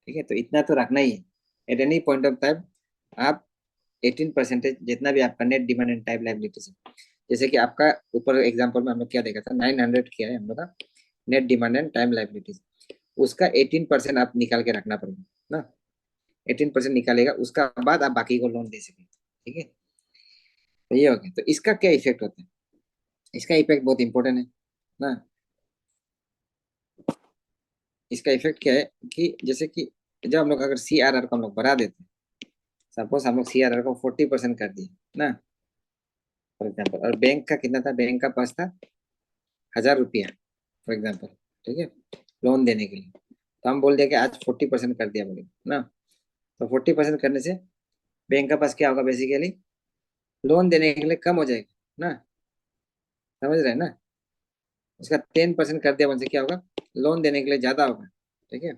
ठीक है। तो इतना तो रखना ही है, at any point of time आप 18% जितना भी आपका net demand and time liabilities है, जैसे कि आपका ऊपर एग्जांपल में हमने क्या देखा था, 900 किया है हम लोग का net demand and time liabilities, उसका 18% आप निकाल के रखना पड़ेगा ना, 18% निकालेगा, उसका बाद आप बाकी को लोन दे सकेंगे, ठीक है। तो ये हो गया, तो इसका क्या इफेक्ट होता है, इसका इफेक्ट बहुत इंपॉर्टेंट है ना। इसका इफेक्ट क्या है कि जैसे कि जब हम लोग अगर CRR को हम लोग बढ़ा देते हैं, सपोज हम लोग CRR को 40% कर दिए ना, फॉर एग्जाम्पल, और बैंक का कितना था, बैंक का पास था 1000 रुपया फॉर एग्जाम्पल, ठीक है, लोन देने के लिए, तो हम बोल दिया कि आज 40% कर दिया बोले ना, तो 40% करने से बैंक का पास क्या होगा बेसिकली, लोन देने के लिए कम हो जाएगा ना, समझ रहे हैं ना, उसका 10% कर दिया, उनसे क्या होगा, लोन देने के लिए ज्यादा होगा, ठीक है,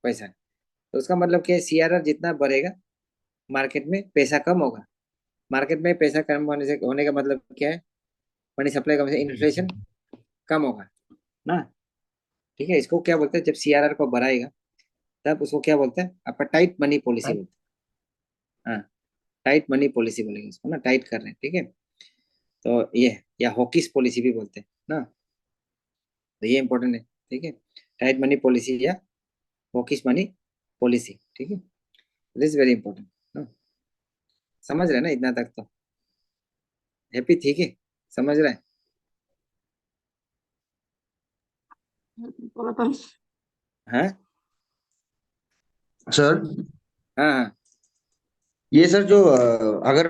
पैसा। तो उसका मतलब क्या है, CRR जितना बढ़ेगा मार्केट में पैसा कम होगा, मार्केट में पैसा कम होने से होने का मतलब क्या है, मनी सप्लाई कम से इन्फ्लेशन कम होगा ना, ठीक है। इसको क्या बोलते हैं, जब CRR को बढ़ाएगा तब उसको क्या बोलते हैं, आपका टाइट मनी पॉलिसी बोलते हैं, हाँ, टाइट मनी पॉलिसी बोलेंगे इसको ना, टाइट कर रहे हैं, ठीक है। तो ये या हॉकिस पॉलिसी भी बोलते हैं ना, तो ये इंपॉर्टेंट है, ठीक है, टाइट मनी पॉलिसी या हॉकिस मनी पॉलिसी, ठीक है, दिस वेरी इंपॉर्टेंट ना, समझ रहे हैं ना इतना तक तो, हैप्पी, ठीक है, समझ रहे हैं, हाँ सर हाँ हाँ ये सर जो अगर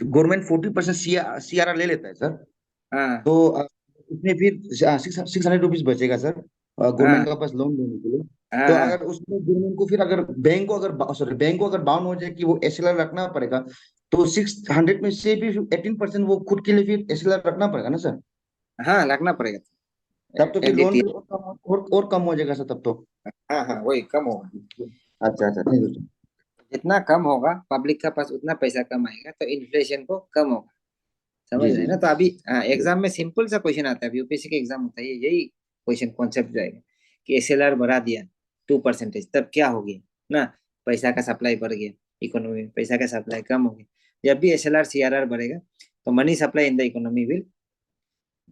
गवर्नमेंट 40% CRR ले लेता है सर, हाँ तो उसमें फिर 600 रुपीज बचेगा सर गवर्नमेंट हाँ का पास लोन देने के लिए। हाँ तो हाँ अगर उसमें गवर्नमेंट को फिर अगर बैंक को अगर बाउंड हो जाए कि वो SLR रखना पड़ेगा, तो 600 में से भी 18% वो खुद के लिए फिर SLR रखना पड़ेगा ना सर। हाँ रखना पड़ेगा, तब तो फिर लोन NDT, भी और कम हो जाएगा सर तब तो। हाँ हाँ वही कम होगा, अच्छा अच्छा, थैंक यू सर। जितना कम होगा पब्लिक का पास उतना पैसा कम आएगा, तो इन्फ्लेशन को कम होगा, समझ जी रहे जी हैं ना। जी। तो अभी एग्जाम में सिंपल सा क्वेश्चन आता है, अभी UPSC के एग्जाम होता है, यही क्वेश्चन कॉन्सेप्ट जाएगा कि SLR बढ़ा दिया 2%, तब क्या हो गया ना, पैसा का सप्लाई बढ़ गया, इकोनॉमी में पैसा का सप्लाई कम हो गया। जब भी SLR CRR बढ़ेगा तो money supply in the economy will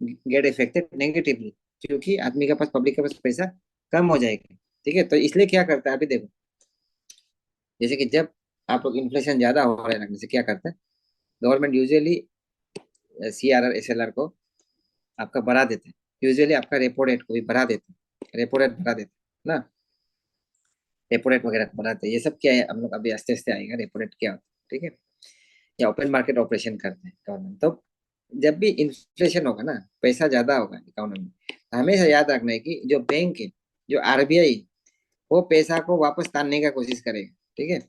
get affected negatively, क्योंकि आदमी के पास, पब्लिक के पास पैसा कम हो जाएगा, ठीक है। तो इसलिए क्या करता है, अभी देखो, जैसे कि जब आप लोग इन्फ्लेशन ज्यादा हो रहा है से क्या करता है, गवर्नमेंट यूजुअली CRR SLR को आपका बढ़ा देते हैं, यूजुअली आपका रेपो रेट को भी बढ़ा देते हैं, रेपो रेट बढ़ा देते हैं ना, रेपो रेट वगैरह बढ़ाते हैं, ये सब क्या है हम लोग अभी आस्ते आस्ते आएगा रेपो रेट क्या होता है, ठीक है, या ओपन मार्केट ऑपरेशन करते हैं गवर्नमेंट। तो जब भी इन्फ्लेशन होगा ना, पैसा ज्यादा होगा इकोनॉमी में, तो हमेशा याद रखना है कि जो बैंक है, जो RBI, वो पैसा को वापस तानने का कोशिश करेगा, ठीक है,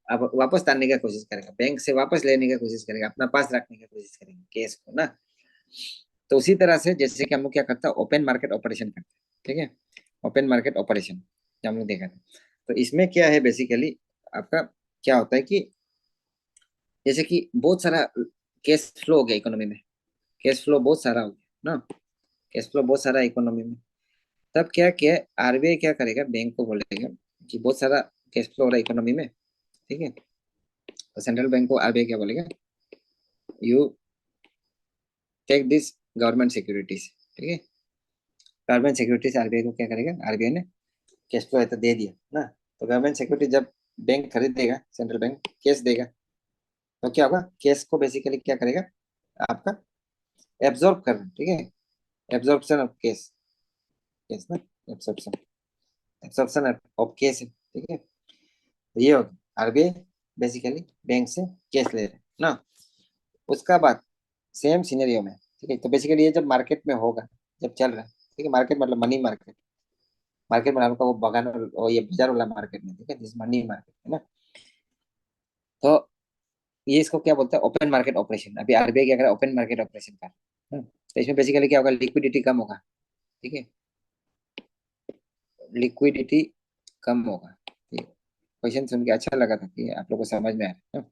अब वापस तानने का कोशिश करेगा, बैंक से वापस लेने का कोशिश करेगा, अपना पास रखने का कोशिश करेगा केस को ना। तो उसी तरह से जैसे कि हम लोग क्या करते हैं, ओपन मार्केट ऑपरेशन करते हैं, ठीक है, ओपन मार्केट ऑपरेशन जो हम लोग देखा था। तो इसमें क्या है बेसिकली आपका क्या होता है कि जैसे कि बहुत सारा कैश फ्लो हो गया इकोनॉमी में, कैश फ्लो बहुत सारा हो गया ना, कैश फ्लो बहुत सारा इकोनॉमी में, तब क्या क्या आरबीआई क्या करेगा, बैंक को बोलेगा कि बहुत सारा कैश फ्लो हो रहा है इकोनॉमी में, ठीक है, तो सेंट्रल बैंक को आरबीआई क्या बोलेगा, you take this government securities, ठीक है, गवर्नमेंट सिक्योरिटीज आरबीआई को क्या करेगा, आरबीआई ने कैश फ्लो है तो दे दिया ना, तो गवर्नमेंट सिक्योरिटी जब बैंक खरीदेगा, सेंट्रल बैंक कैश देगा, तो क्या होगा, कैश को बेसिकली क्या करेगा आपका एब्जॉर्ब करना, ठीक है, एब्जॉर्प्शन ऑफ कैश, कैश ना, एब्जॉर्प्शन, एब्जॉर्प्शन ऑफ कैश है, ठीक है, तो ये होगा आरबीआई बेसिकली बैंक से कैश ले रहे हैं ना। उसका बाद सेम सिनेरियो में, ठीक है, तो बेसिकली ये जब मार्केट में होगा, जब चल रहा है, ठीक है, मार्केट मतलब मनी मार्केट, मार्केट में आपका वो बगान और ये बाजार वाला मार्केट में, ठीक है, जिस मनी मार्केट है ना, तो ये इसको क्या बोलते हैं, ओपन मार्केट ऑपरेशन। अभी आरबीआई क्या कर रहा है, ओपन मार्केट ऑपरेशन कर रहा है। तो इसमें बेसिकली क्या होगा, लिक्विडिटी कम होगा, ठीक है, लिक्विडिटी कम होगा। क्वेश्चन सुन के अच्छा लगा था कि आप लोगों को समझ में आ रहा है,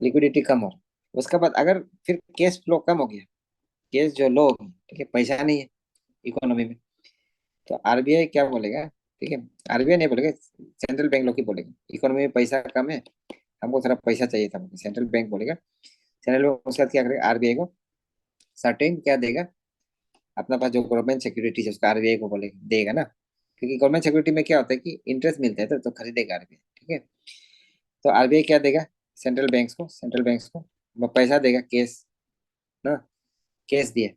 लिक्विडिटी कम हो रहा है। उसके बाद अगर फिर कैश फ्लो कम हो गया, कैश जो लो हो गई, ठीक है, पैसा नहीं है इकोनॉमी में, तो आरबीआई क्या बोलेगा, ठीक है, आरबीआई नहीं बोलेगा, सेंट्रल बैंक लोग ही बोलेगा, इकोनॉमी में पैसा कम है, हमको थोड़ा पैसा चाहिए था, सेंट्रल बैंक बोलेगा, सेंट्रल बैंक उसके बाद क्या करेगा, आरबीआई को सर्टेन क्या देगा, अपना पास जो गवर्नमेंट सिक्योरिटी है उसका आरबीआई को बोलेगा, देगा ना, क्योंकि गवर्नमेंट सिक्योरिटी में क्या होता है कि इंटरेस्ट मिलता है तो खरीदेगा आरबीआई, ठीक है, तो आरबीआई क्या देगा, सेंट्रल बैंक्स को वो पैसा देगा, कैश ना, कैश दिए,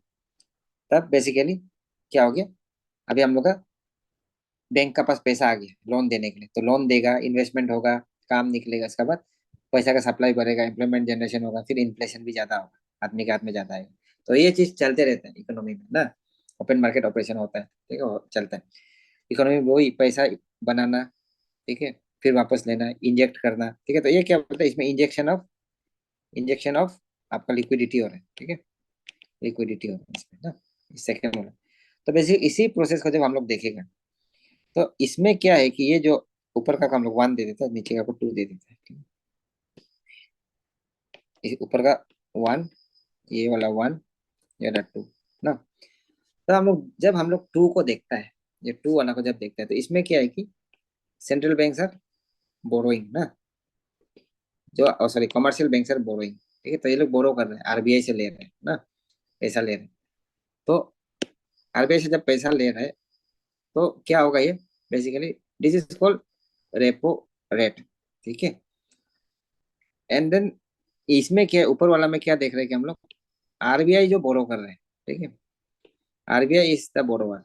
तब बेसिकली क्या हो गया, अभी हम लोग का बैंक का पास पैसा आ गया लोन देने के लिए, तो लोन देगा, इन्वेस्टमेंट होगा, काम निकलेगा, इसके बाद पैसा का सप्लाई बढ़ेगा, एम्प्लॉयमेंट जनरेशन होगा, फिर इन्फ्लेशन भी ज्यादा होगा, आदमी के हाथ में ज्यादा आएगा, तो ये चीज चलते रहता है इकोनॉमी में ना, ओपन मार्केट ऑपरेशन होता है, ठीक है, वो चलता है इकोनॉमी में, वही पैसा बनाना, ठीक है, फिर वापस लेना, इंजेक्ट करना, ठीक है, तो ये क्या बोलता है, इसमें इंजेक्शन ऑफ आपका लिक्विडिटी हो रहा है, ठीक है, लिक्विडिटी हो रहा है इसमें ना, इस सेकंड वाला। तो बेसिक इसी प्रोसेस को जब हम लोग देखेगा, तो इसमें क्या है कि ये जो ऊपर का हम लोग 1 दे देता है, नीचे का को 2 दे देता है, ठीक है, इस ऊपर का 1, ये वाला 1, ये वाला 2 ना, तो हम लोग 2 को देखता है, ये 2 वाला को जब देखता है, तो इसमें क्या है कि सेंट्रल बैंक आर बोरोइंग ना, जो sorry commercial bank are borrowing, ठीक है, तो ये लोग बोरो कर रहे हैं, आरबीआई से ले रहे हैं ना, पैसा ले रहे हैं, तो आरबीआई से जब पैसा ले रहे हैं, तो क्या होगा, ये basically this is called repo rate, ठीक है, एंड देन इसमें क्या है, ऊपर वाला में क्या देख रहे हैं कि हम लोग आरबीआई जो बोरो कर रहे हैं, ठीक है, RBI is the borrower,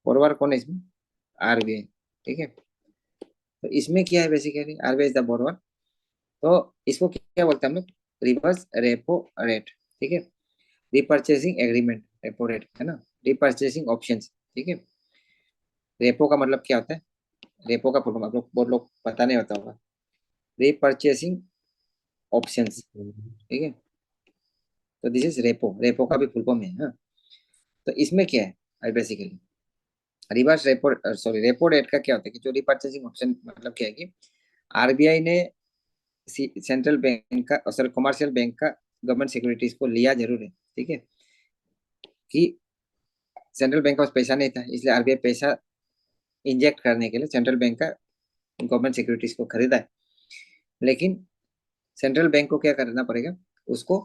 borrower कौन है इसमें, आरबीआई, ठीक है, तो इसमें क्या है basically RBI is the borrower, तो इसको क्या बोलते हैं हम लोग, रिवर्स रेपो रेट, ठीक है, रिपर्चेसिंग एग्रीमेंट, रेपो रेट है ना, रिपर्चेसिंग ऑप्शंस, ठीक है, रेपो का मतलब क्या होता है, रेपो का फुल फॉर्म आप लोग बहुत लोग पता नहीं होता होगा, रिपर्चेसिंग ऑप्शंस, ठीक है, तो दिस इज रेपो, रेपो का भी फुल फॉर्म है, हाँ, तो इसमें क्या है basically reverse repo, sorry repo rate का क्या होता है कि जो रिपर्चेसिंग ऑप्शन मतलब क्या है कि आरबीआई ने सेंट्रल बैंक का सॉरी कमर्शियल बैंक का गवर्नमेंट सिक्योरिटीज को लिया जरूर है, ठीक है, कि सेंट्रल बैंक का पास पैसा नहीं था, इसलिए आरबीआई पैसा इंजेक्ट करने के लिए सेंट्रल बैंक का गवर्नमेंट सिक्योरिटीज को खरीदा है, लेकिन सेंट्रल बैंक को क्या करना पड़ेगा, उसको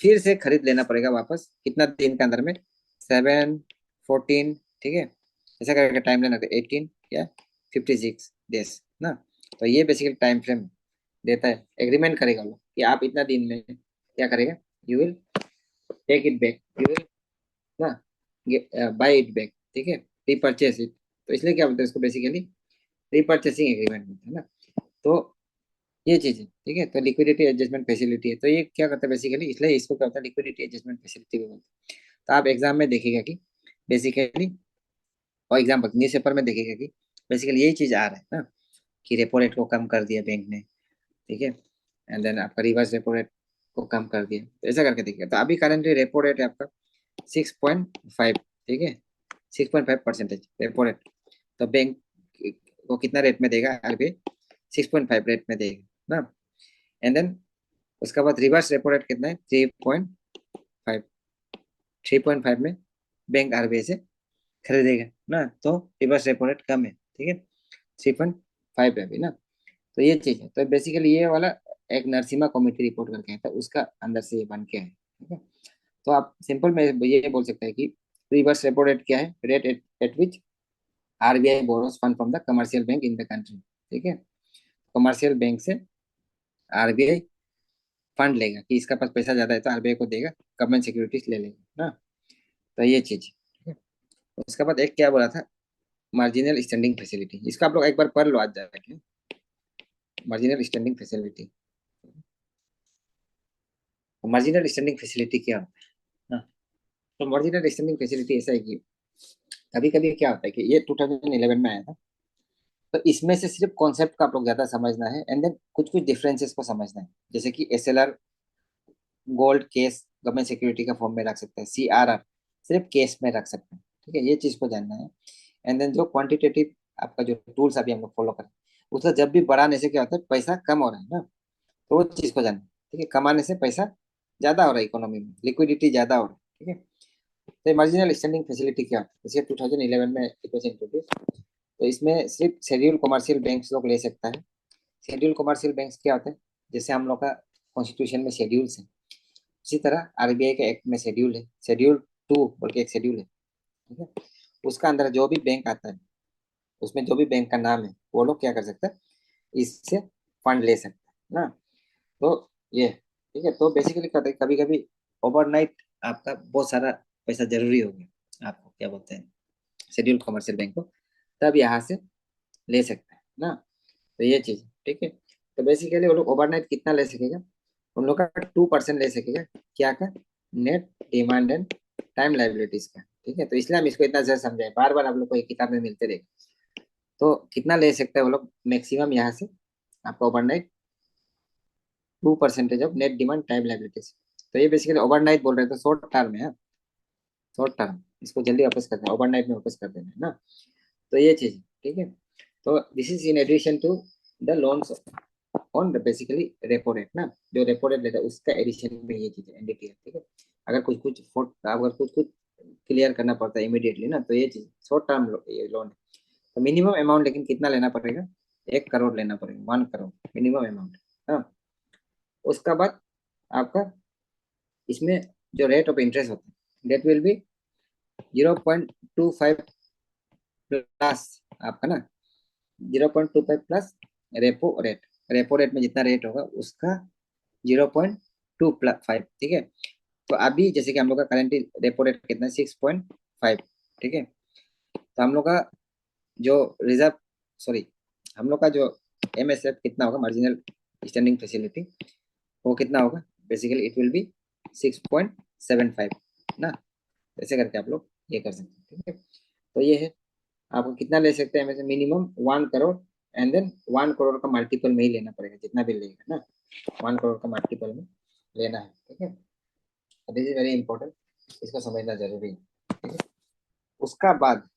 फिर से खरीद लेना पड़ेगा वापस, कितना दिन के अंदर में, 7, 14, ठीक है, ऐसा करके टाइम लेना 18 या 56 डेज ना, तो ये बेसिकली टाइम फ्रेम देता है, एग्रीमेंट करेगा वो कि आप इतना दिन में क्या करेगा, you will take it back, you will ना बाय इट बैक, ठीक है, रिपर्चेस इट, तो इसलिए क्या बोलते हैं इसको बेसिकली रिपर्चेसिंग एग्रीमेंट बोलते हैं ना, तो ये चीज है, ठीक है, तो लिक्विडिटी एडजस्टमेंट फैसिलिटी है, तो ये क्या करता है बेसिकली, इसलिए इसको क्या होता है लिक्विडिटी एडजस्टमेंट फैसिलिटी भी बोलते हैं, तो आप एग्जाम में देखिएगा कि बेसिकली, और एग्जाम्पल न्यूज पेपर में देखिएगा कि बेसिकली यही चीज आ रहा है ना, कि रेपो रेट को कम कर दिया बैंक ने, ठीक है, एंड देन आपका रिवर्स रेपो रेट को कम कर दिया, तो ऐसा करके देखिए। तो अभी करंटली रेपो रेट है आपका 6.5, ठीक है, 6.5% रेपो रेट। तो बैंक को कितना रेट में देगा आरबीआई? 6.5 रेट में देगा ना। एंड देन उसके बाद रिवर्स रेपो रेट कितना है? 3.5। 3.5 में बैंक आरबीआई से खरीदेगा ना, तो रिवर्स रेपो रेट कम है, ठीक है, 3.5 है अभी ना। तो ये चीज है। तो बेसिकली ये वाला एक नरसिम्हा कमेटी रिपोर्ट करके आया था, उसका अंदर से ये बन के है, ठीक है। तो आप सिंपल में ये बोल सकते हैं कि रिवर्स रेपो रेट क्या है? Rate at which RBI borrows fund from the commercial bank in the country, ठीक है। कमर्शियल बैंक से आरबीआई फंड लेगा कि इसका पास पैसा ज्यादा है तो आरबीआई को देगा, गवर्नमेंट सिक्योरिटीज ले लेगा ना। तो ये चीज, ठीक है। उसके बाद एक क्या बोला था? Marginal standing facility. इसका आप लोग एक बार पढ़ लो आज जाके, marginal standing facility. Marginal standing facility क्या होता है ना? तो मार्जिनल स्टैंडिंग फैसिलिटी ऐसा है कि कभी कभी क्या होता है कि ये 2011 में आया था। तो इसमें से सिर्फ कॉन्सेप्ट का आप लोग ज्यादा समझना है, एंड देन कुछ कुछ डिफरेंसेस को समझना है। जैसे कि SLR gold case government security का फॉर्म में रख सकते हैं, सीआरआर सिर्फ केस में रख सकते हैं, ठीक है, ये चीज को जानना है। एंड देन जो क्वांटिटेटिव आपका जो टूल्स अभी हम लोग फॉलो करें, उसका जब भी बढ़ाने से क्या होता है? पैसा कम हो रहा है ना, तो वो चीज को जानना है, ठीक है। कमाने से पैसा ज्यादा हो रहा है, इकोनॉमी में लिक्विडिटी ज्यादा हो रहा है, ठीक है। तो मार्जिनल स्टैंडिंग फैसिलिटी क्या होता है? जैसे 2011 में इट वाज इंट्रोड्यूस। तो इसमें सिर्फ शेड्यूल कमर्शियल बैंक लोग ले सकता है। शेड्यूल कमर्शियल बैंक क्या होते हैं? जैसे हम लोग का कॉन्स्टिट्यूशन में शेड्यूल्स है, उसी तरह आरबीआई के एक्ट में शेड्यूल है, शेड्यूल 2 बोल के एक शेड्यूल है, ठीक है। उसका अंदर जो भी बैंक आता है, उसमें जो भी बैंक का नाम है, वो लोग क्या कर सकते हैं? इससे फंड ले सकते हैं ना। तो ये, ठीक है। तो बेसिकली कभी कभी ओवरनाइट आपका बहुत सारा पैसा जरूरी हो गया, आपको क्या बोलते हैं, शेड्यूल कमर्शियल बैंक को, तब यहाँ से ले सकते हैं ना। तो ये चीज, ठीक है। तो बेसिकली वो लोग ओवरनाइट कितना ले सकेगा? उन लोग का 2% ले सकेगा, क्या का? Net demand and time liabilities का, ठीक है। तो इसलिए हम इसको इतना ज्यादा समझाए, बार बार आप लोग को एक किताब में मिलते रहे। तो कितना ले सकते हैं वो लोग मैक्सिमम यहाँ से? आपका overnight 2% of net demand time liabilities. तो ये बेसिकली ओवरनाइट बोल रहे थे, शॉर्ट टर्म है, शॉर्ट टर्म, इसको जल्दी वापस करना है, ओवरनाइट में वापस कर देना है ना। तो ये चीज, ठीक है। तो this is in addition to the loans on the basically repo rate ना, जो रेपो रेट लेता है उसका एडिशन में ये चीज है, एनडीटीआर, ठीक है। अगर कुछ कुछ अगर कुछ कुछ क्लियर करना पड़ता है इमीडिएटली ना, तो ये चीज शॉर्ट टर्म ये लोन है। तो मिनिमम अमाउंट लेकिन कितना लेना पड़ेगा? 1 करोड़ लेना पड़ेगा, 1 करोड़ मिनिमम अमाउंट हाँ। उसका बाद आपका इसमें जो रेट ऑफ इंटरेस्ट होता है, डेट विल बी 0.25 प्लस आपका ना, 0.25 plus repo rate. Repo rate में जितना रेट होगा उसका 0.25, ठीक है। तो अभी जैसे कि हम लोग का करेंट रेपो रेट कितना है? 6.5, ठीक है। तो हम लोग का जो रिजर्व, सॉरी, हम लोग का जो एमएसएफ कितना होगा, मार्जिनल स्टैंडिंग फैसिलिटी, वो कितना होगा? बेसिकली इट विल बी 6.75 ना। ऐसे करके आप लोग ये कर सकते हैं, ठीक है। तो ये है, आपको कितना ले सकते हैं? में minimum 1 crore, and then 1 crore का मल्टीपल में ही लेना पड़ेगा, जितना भी लेगा ना, 1 करोड़ का मल्टीपल में लेना है, ठीक है। दिस इज वेरी इंपॉर्टेंट, इसको समझना जरूरी है, ठीक है। उसका बाद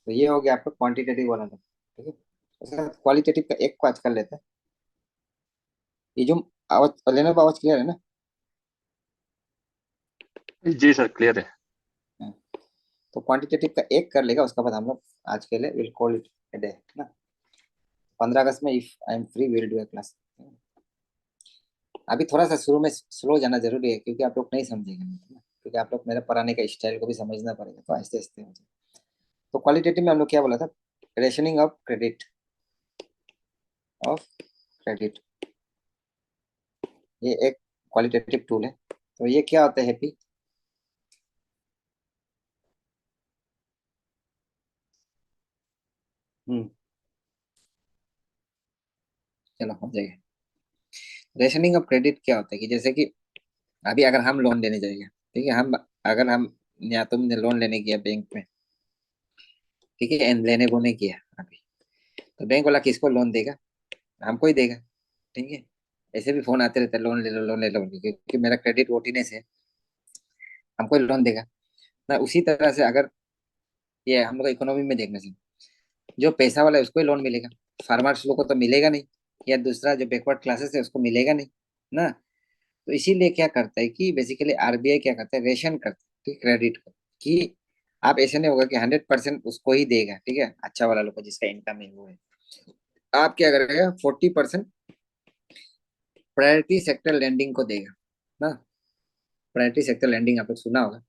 तो ये हो गया आपका क्वांटिटेटिव वाला, ठीक है। उसके बाद क्वालिटेटिव का एक को आज कर लेते हैं। ये जो आवाज लेना, आवाज क्लियर है ना? जी सर, क्लियर है। हाँ। तो क्वांटिटेटिव का एक कर लेगा, उसके बाद हम लोग आज के लिए will call it a day ना। 15 अगस्त में if I am free will do a class. अभी थोड़ा सा शुरू में स्लो जाना जरूरी है, क्योंकि आप लोग नहीं समझेंगे ना, क्योंकि आप लोग मेरे पढ़ाने का स्टाइल को भी समझना पड़ेगा, तो आहिस्ते आहिस्ते हो जाए। तो क्वालिटेटिव में हम लोग क्या बोला था? Rationing of credit, of credit, ये एक क्वालिटेटिव टूल है। तो ये क्या होता है हैप्पी? हम्म, चलो हो जाएगा। रेशनिंग ऑफ क्रेडिट क्या होता है कि जैसे कि अभी अगर हम लोन लेने जाएंगे, ठीक है, हम अगर हम या तुमने लोन लेने गया बैंक में, ठीक है, एंड लेने को नहीं किया अभी, तो बैंक वाला किसको लोन देगा? हमको ही देगा, ठीक है। ऐसे भी फोन आते रहते हैं, लोन ले लो लोन ले लो, क्योंकि मेरा क्रेडिट वर्टीनेस है, हमको लोन देगा ना। उसी तरह से अगर ये हम लोग इकोनॉमी में देखने से, जो पैसा वाला है उसको ही लोन मिलेगा, फार्मर्स लोग को तो मिलेगा नहीं, या दूसरा जो बैकवर्ड क्लासेस है उसको मिलेगा नहीं ना। तो इसीलिए क्या करता है कि बेसिकली आरबीआई क्या करता है, रेशन करता है क्रेडिट को, कि आप ऐसे नहीं होगा कि 100% उसको ही देगा, ठीक है, अच्छा वाला लोग को जिसका इनकम है वो है। आप क्या करेगा, 40% प्रायोरिटी सेक्टर लैंडिंग को देगा ना। प्रायोरिटी सेक्टर लैंडिंग आप लोग सुना होगा,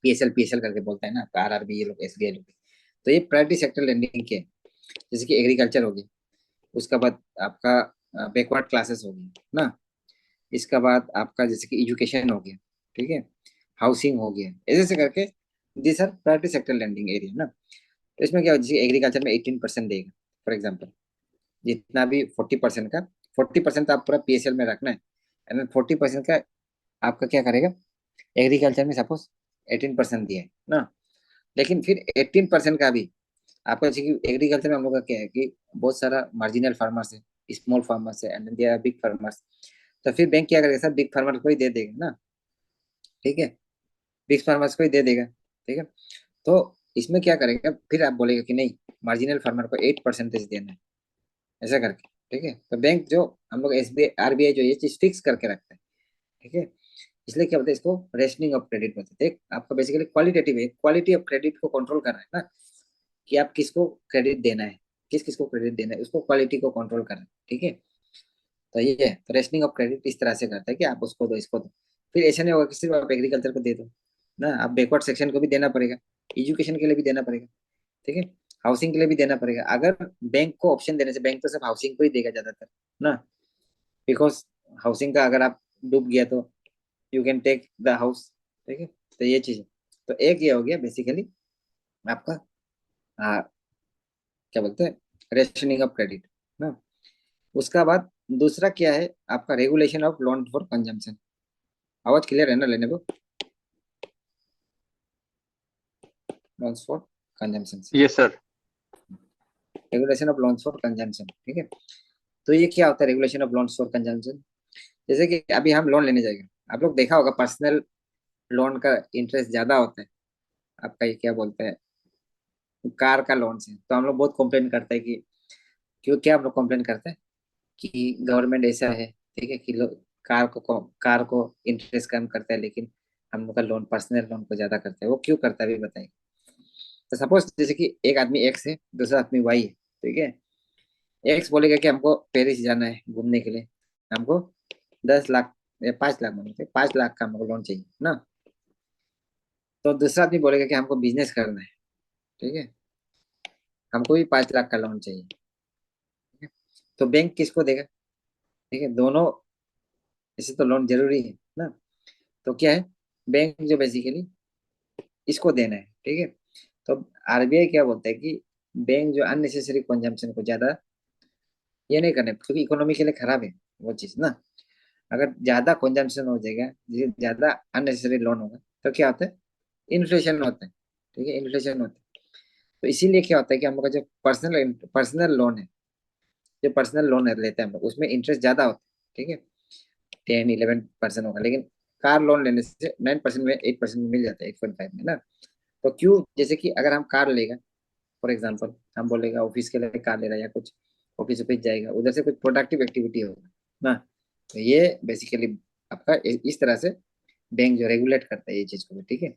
पीएसएल करके बोलता है ना आपका, आरआरबी ये लोग, एसबीआई लोग। तो ये प्रायोरिटी सेक्टर लैंडिंग के, जैसे कि एग्रीकल्चर होगी, उसका बाद आपका बैकवर्ड क्लासेस होगी ना, इसका बाद आपका जैसे कि एजुकेशन हो गया, ठीक है, हाउसिंग हो गया, ऐसे ऐसे करके this are priority sector lending area ना। तो इसमें क्या हो, जैसे एग्रीकल्चर में 18% देगा फॉर एग्जाम्पल, जितना भी 40% का, 40% आप पूरा पीएसएल में रखना है, एंड 40% का आपका क्या करेगा, एग्रीकल्चर में सपोज 18% दिया है ना, लेकिन फिर 18% का भी आपका, जैसे कि एग्रीकल्चर में हम लोग का क्या है कि बहुत सारा मार्जिनल फार्मर्स है, स्मॉल फार्मर्स है, and they are big farmers. तो फिर बैंक क्या करेगा, सब बिग फार्मर को ही दे देगा ना, ठीक है, बिग फार्मर्स को ही दे देगा, ठीक है। तो इसमें क्या करेगा, फिर आप बोलेगा कि नहीं, मार्जिनल फार्मर को 8% देना है, ऐसा करके, ठीक है। तो बैंक जो हम लोग एसबीआई आरबीआई जो ये चीज फिक्स करके रखता है, ठीक है। इसलिए क्या बोलते हैं इसको, रेशनिंग ऑफ क्रेडिट बोलते हैं। एक आपका बेसिकली क्वालिटेटिव है, क्वालिटी ऑफ क्रेडिट को कंट्रोल कर रहा है ना, कि आप किसको क्रेडिट देना है, किस किसको क्रेडिट देना है, उसको क्वालिटी को कंट्रोल कर रहा है, ठीक है। तो ये है, तो रेशनिंग ऑफ क्रेडिट इस तरह से करता है कि आप उसको दो इसको दो, फिर ऐसा नहीं होगा कि सिर्फ आप एग्रीकल्चर को दे दो ना, आप बैकवर्ड सेक्शन को भी देना पड़ेगा, एजुकेशन के लिए भी देना पड़ेगा, ठीक है, हाउसिंग के लिए भी देना पड़ेगा। अगर बैंक को ऑप्शन देने से, बैंक तो सिर्फ हाउसिंग को ही देगा ज्यादातर ना, बिकॉज हाउसिंग का अगर आप डूब गया तो you can take the house, ठीक है। तो ये चीज है। तो एक ये हो गया बेसिकली आपका क्या बोलते हैं, रेशनिंग ऑफ क्रेडिट ना। उसका बाद दूसरा क्या है आपका, regulation of loan for consumption. आवाज क्लियर है ना लेने को, loans for consumption, Yes, sir. Regulation of loans for consumption, ठीक है। तो ये क्या होता है regulation of loans for consumption, जैसे कि अभी हम लोन लेने जाएंगे, आप लोग देखा होगा पर्सनल लोन का इंटरेस्ट ज्यादा होता है, आपका ये क्या बोलते हैं, कार का लोन से, तो हम लोग बहुत कंप्लेन करते हैं कि क्यों, क्या हम लोग कंप्लेन करते हैं कि गवर्नमेंट ऐसा है, ठीक है, कि लोग कार को इंटरेस्ट कम करता है, लेकिन हम लोग का लोन, पर्सनल लोन को ज्यादा करता है। वो क्यों करता है अभी बताइए। तो सपोज जैसे कि एक आदमी एक्स है, दूसरा आदमी वाई है, ठीक है। एक्स बोलेगा कि हमको पेरिस जाना है घूमने के लिए, हमको 10 लाख या 5 लाख, मानो 5 लाख का हमको लोन चाहिए ना। तो दूसरा आदमी बोलेगा कि हमको बिजनेस करना है, ठीक है, हमको भी 5 लाख का लोन चाहिए, ठीक है। तो बैंक किसको देगा, ठीक है, दोनों, इसे तो लोन जरूरी है ना। तो क्या है, बैंक जो बेसिकली इसको देना है, ठीक है। तो आरबीआई क्या बोलता है कि बैंक जो अननेसेसरी कंजम्पशन को ज्यादा ये नहीं करना है, क्योंकि इकोनॉमी के लिए खराब है वो चीज ना। अगर ज्यादा कंजम्पशन हो जाएगा, ज्यादा अननेसेसरी लोन होगा, तो क्या होता है, इन्फ्लेशन होता है, ठीक है, इन्फ्लेशन होता है। तो इसीलिए क्या होता है कि हम लोग का जो पर्सनल पर्सनल लोन है, जो पर्सनल लोन लेते हैं हम लोग, उसमें इंटरेस्ट ज्यादा होता है, ठीक है, 10-11% होगा, लेकिन कार लोन लेने से 9% में, 8% में मिल जाता है, 8.5 में ना। तो क्यों, जैसे कि अगर हम कार लेगा, फॉर एग्जाम्पल हम बोलेगा ऑफिस के लिए कार ले रहा है, या कुछ ऑफिस ऑफिस जाएगा, उधर से कुछ प्रोडक्टिव एक्टिविटी होगा ना। तो ये बेसिकली आपका इस तरह से बैंक जो रेगुलेट करता है ये चीज को भी, ठीक है,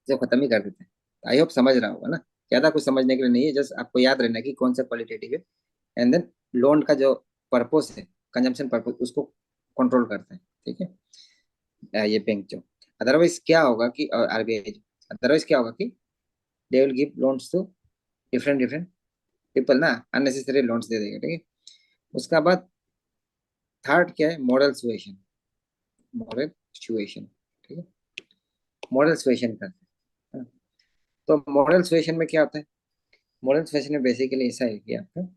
जो खत्म ही कर देते हैं। आई होप समझ रहा होगा ना, ज्यादा कुछ समझने के लिए नहीं है, जस्ट आपको याद रहना कि कौन सा क्वालिटेटिव है, एंड देन लोन का जो पर्पस है, कंजम्पशन पर्पस, उसको कंट्रोल करते हैं, ठीक है। ये बैंक जो, अदरवाइज क्या होगा कि आरबीआई, अदरवाइज क्या होगा कि they will give loans to different different people ना, अननेसेसरी लोन्स दे देगा, ठीक है। उसका बाद थर्ड क्या है, मॉरल सुएशन, मॉरल सुएशन, ठीक है, मॉरल सुएशन करते हैं। हाँ। तो मॉरल सुएशन में क्या होता है, मॉरल सुएशन में बेसिकली ऐसा है कि आपका,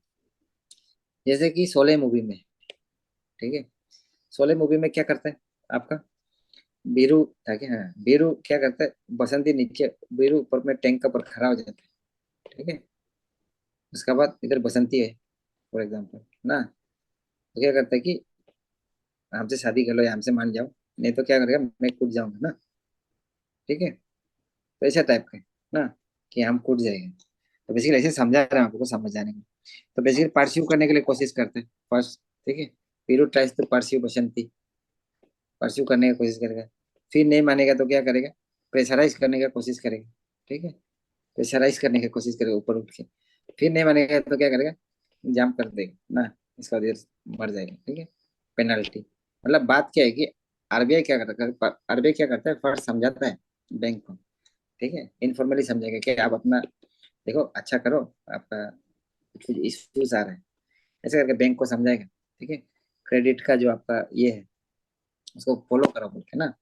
जैसे कि शोले मूवी में, ठीक है, शोले मूवी में क्या करता है आपका, बीरू था क्या, हाँ, बीरू क्या करता है, बसंती नीचे, बीरू ऊपर में टैंक के ऊपर खड़ा हो जाता है, ठीक है। उसके बाद इधर बसंती है फॉर एग्जाम्पल ना, तो क्या करता है कि हमसे शादी कर लो या हमसे मान जाओ, नहीं तो क्या करेगा, मैं कूद जाऊंगा ना। ठीक है, तो ऐसा टाइप का ना कि हम कूद जाएंगे। तो बेसिकली ऐसे समझा रहे हैं आपको समझ जाने में। तो बेसिकली परस्यू करने के लिए कोशिश करते हैं फर्स्ट। ठीक है, Veeru tries to pursue Basanti, pursue करने की कोशिश करेगा। फिर नहीं मानेगा तो क्या करेगा, प्रेशराइज करने की कोशिश करेगा। ठीक है, प्रेशराइज करने की कोशिश करेगा ऊपर उठ के। फिर नहीं मानेगा तो क्या करेगा, जाम कर देगा ना, इसका देर मर जाएगा। ठीक है, पेनल्टी। मतलब बात क्या है कि आरबीआई क्या करता है, आरबीआई क्या करता है, फर्स्ट समझाता है बैंक को। ठीक है, इनफॉर्मली समझाएगा कि आप अपना देखो अच्छा करो, आपका कुछ इश्यूज आ रहे हैं, ऐसे करके बैंक को समझाएगा। ठीक है, क्रेडिट का जो आपका ये है उसको फॉलो करो बोल के ना,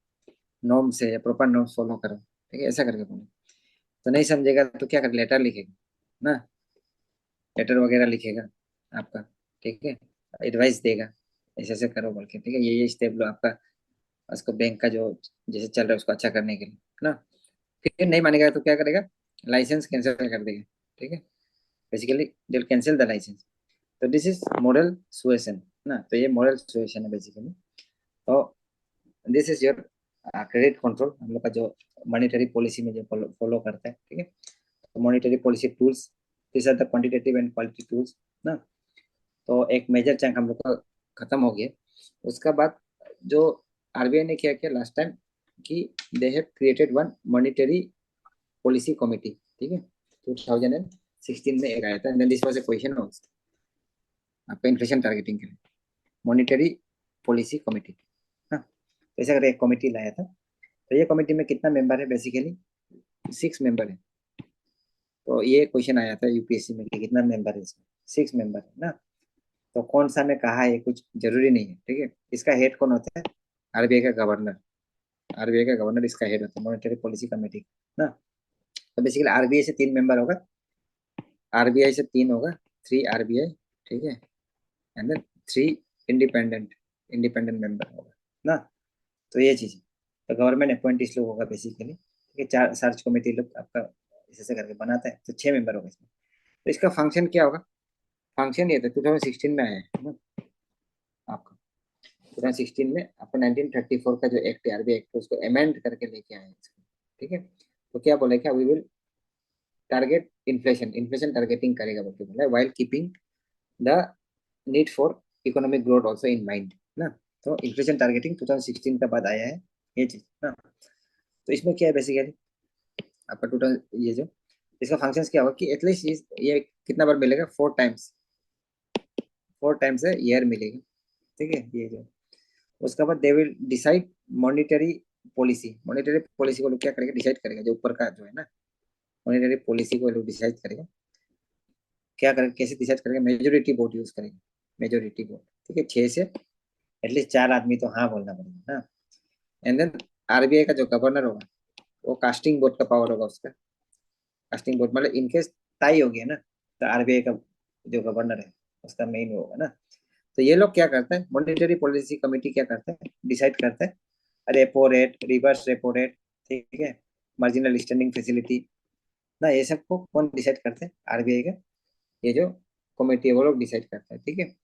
नॉर्म से प्रॉपर नॉर्म फॉलो करो। ठीक है, ऐसा करके बोलो। तो नहीं समझेगा तो क्या कर, लेटर लिखेगा ना, लेटर वगैरह लिखेगा आपका। ठीक है, एडवाइस देगा, ऐसे ऐसे करो बोल के। ठीक है, ये स्टेप लो आपका, उसको बैंक का जो जैसे चल रहा है उसको अच्छा करने के लिए ना। फिर नहीं मानेगा तो क्या करेगा, लाइसेंस कैंसिल कर देगा। ठीक है, basically they cancel the licence. तो दिस इज मॉरल सुएशन ना, तो ये मॉरल सुएशन है बेसिकली। तो this is your credit control, हम लोग का जो मॉनेटरी पॉलिसी में जो फॉलो करता है। ठीक है, तो monetary policy tools, this are the quantitative and quality tools ना। तो एक मेजर चंक हम लोग का खत्म हो गया। उसका बाद जो आरबीआई ने क्या किया लास्ट टाइम कि they have created one monetary policy committee. ठीक है, 2016 में एक आया था, and this was a question also आपका इन्फ्लेशन टारगेटिंग के लिए, मॉनेटरी पॉलिसी कमिटी हाँ। तो ऐसा करके एक कमिटी लाया था। तो ये कमिटी में कितना मेंबर है, बेसिकली 6 मेंबर है। तो ये क्वेश्चन आया था यूपीएससी में कि कितना मेंबर है इसमें, 6 मेंबर है ना। तो कौन सा में कहा है कुछ जरूरी नहीं है। ठीक है, इसका हेड कौन होता है, आरबीआई का गवर्नर। आरबीआई का गवर्नर इसका हेड होता है मॉनेटरी पॉलिसी कमेटी ना। तो बेसिकली आरबीआई से 3 मेंबर होगा, आरबीआई से 3 होगा, 3 आरबीआई। ठीक है, and then 3 independent, independent member होगा ना। तो ये चीज, तो गवर्नमेंट अपॉइंटीज लोग होगा बेसिकली। ठीक है, 4 सर्च कमेटी लोग आपका ऐसे करके बनाता है, तो 6 मेंबर होगा इसमें। तो इसका फंक्शन क्या होगा, फंक्शन ये था 2016 में आया है ना आपका। 2016 में आपका 1934 का जो एक्ट है आरबीआई एक्ट, उसको अमेंड करके लेके आए हैं इसको। ठीक है, तो क्या बोले, क्या we will target inflation, inflation targeting करेगा बोल के बोला है, while keeping the need for economic growth also in mind ना। तो इन्फ्लेशन टारगेटिंग 2016 का बाद आया है ये चीज ना। तो इसमें क्या है बेसिकली आपका टोटल ये जो इसका फंक्शंस क्या होगा कि एटलीस्ट ये कितना बार मिलेगा, 4 टाइम्स है ईयर मिलेगा। ठीक है, ये जो उसके बाद they will decide monetary policy, monetary policy को लोग क्या करेगा, डिसाइड करेगा, जो ऊपर का जो है ना मॉनिटरी पॉलिसी को लोग डिसाइड करेगा। क्या करेगा, कैसे डिसाइड करेगा, मेजोरिटी वोट यूज करेगा, मेजोरिटी वोट। ठीक है, 6 से एटलीस्ट 4 आदमी तो हाँ बोलना पड़ेगा ना। एंड देन आरबीआई का जो गवर्नर होगा वो कास्टिंग वोट का पावर होगा उसका। कास्टिंग वोट मतलब इनकेस ताई हो गया ना, तो आरबीआई का जो गवर्नर है उसका मेन होगा ना। तो ये लोग क्या करते हैं, मॉनेटरी पॉलिसी कमेटी क्या करता है, डिसाइड करता है repo rate, reverse repo rate. ठीक है, मार्जिनल स्टैंडिंग फैसिलिटी ना, ये सब को कौन डिसाइड करते हैं, आरबीआई का ये जो कमेटी है वो लोग डिसाइड करता है। ठीक है,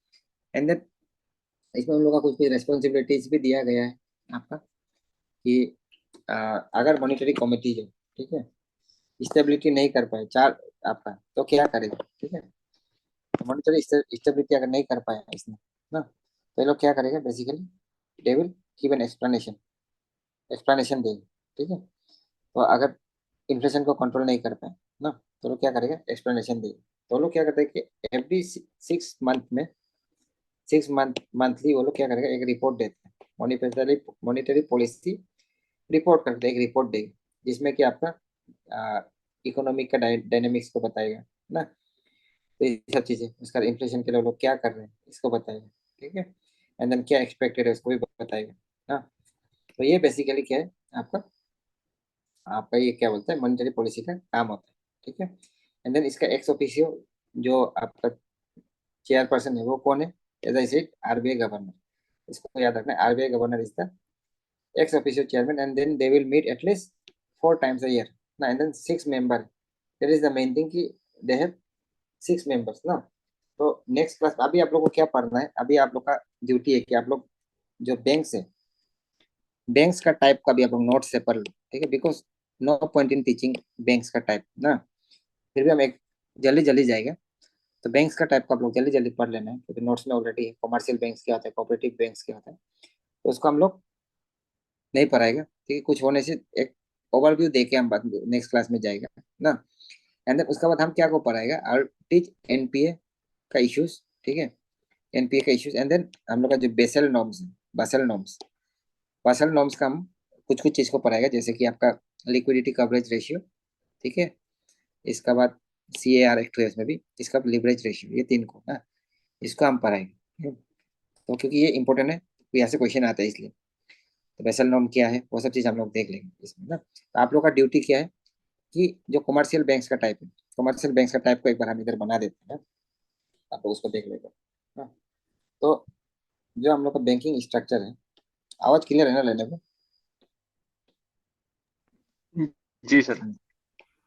एंड देन इसमें उन लोग का कुछ भी रेस्पॉन्सिबिलिटीज भी दिया गया है आपका कि अगर मॉनेटरी कमेटी जो ठीक है स्टेबिलिटी नहीं कर पाए चार आपका, तो क्या करेगा। ठीक है, मॉनेटरी स्टेबिलिटी अगर नहीं कर पाए इसमें ना, तो ये लोग क्या करेगा basically, they will give an explanation, explanation देंगे। ठीक है, तो अगर इन्फ्लेशन को कंट्रोल नहीं कर पाए ना, तो लोग क्या करेगा, एक्सप्लेनेशन देंगे। तो लोग क्या करते हैं कि एवरी 6 मंथ में, 6 मंथ मंथली वो लोग क्या करेगा, एक रिपोर्ट देते हैं, मॉनिटरी पॉलिसी रिपोर्ट करते हैं, एक रिपोर्ट देंगे जिसमें कि आपका इकोनॉमिक का डायनेमिक्स को बताएगा ना। तो ये सब चीजें उसका इन्फ्लेशन के लिए लोग क्या कर रहे हैं इसको बताएगा। ठीक है, एंड देन क्या एक्सपेक्टेड है उसको भी बताएगा ना। तो ये बेसिकली क्या है आपका, आपका ये क्या बोलते हैं मॉनेटरी पॉलिसी का काम होता है। ठीक है, एंड देन इसका एक्स ऑफिशियो जो आपका चेयरपर्सन है वो कौन है, as I said RBI governor. इसको याद रखना है, RBI governor is the ex officio chairman, and then they will meet at least 4 times a year ना, and then 6 member. That is the main thing कि दे हैव 6 members ना। तो next class अभी आप लोग को क्या पढ़ना है, अभी आप लोग का ड्यूटी है कि आप लोग जो बैंक्स है, बैंक्स का टाइप का भी आप लोग नोट से पढ़ लो, ठीक है, because no point in teaching banks का टाइप ना, फिर भी हम एक जल्दी जल्दी जाएगा, तो बैंक्स का टाइप का आप लोग जल्दी जल्दी पढ़ लेना है, क्योंकि नोट्स में ऑलरेडी कॉमर्शियल बैंक्स क्या होता है, कोऑपरेटिव बैंक्स क्या होता है, तो उसको हम लोग नहीं पढ़ाएगा, ठीक है, कुछ होने से एक ओवरव्यू दे के हम बात नेक्स्ट क्लास में जाएगा ना, एंड देन उसके बाद हम क्या को पढ़ाएगा, आई टीच एनपीए का इश्यूज, ठीक है, एनपीए का इश्यूज, एंड देन हम लोग का जो बेसल नॉर्म्स है, बासल नॉर्म्स का हम कुछ कुछ चीज को पढ़ाएगा, जैसे कि आपका लिक्विडिटी कवरेज रेशियो, ठीक है, इसका बाद CAR एक्ट में भी इसका लिवरेज रेशियो, ये तीन को ना, इसको हम पढ़ाएंगे, तो क्योंकि ये इंपॉर्टेंट है, तो यहाँ से क्वेश्चन आता है, इसलिए तो बेसल नॉर्म क्या है वो सब चीज हम लोग देख लेंगे इसमें ना। तो आप लोग का ड्यूटी क्या है कि जो कमर्शियल बैंक्स का टाइप है, कमर्शियल बैंक्स का टाइप को एक बार हम इधर बना देते हैं, आप लोग उसको देख लेंगे ना। तो जो हम लोग का बैंकिंग स्ट्रक्चर है, आवाज क्लियर है ना लेने को? जी सर।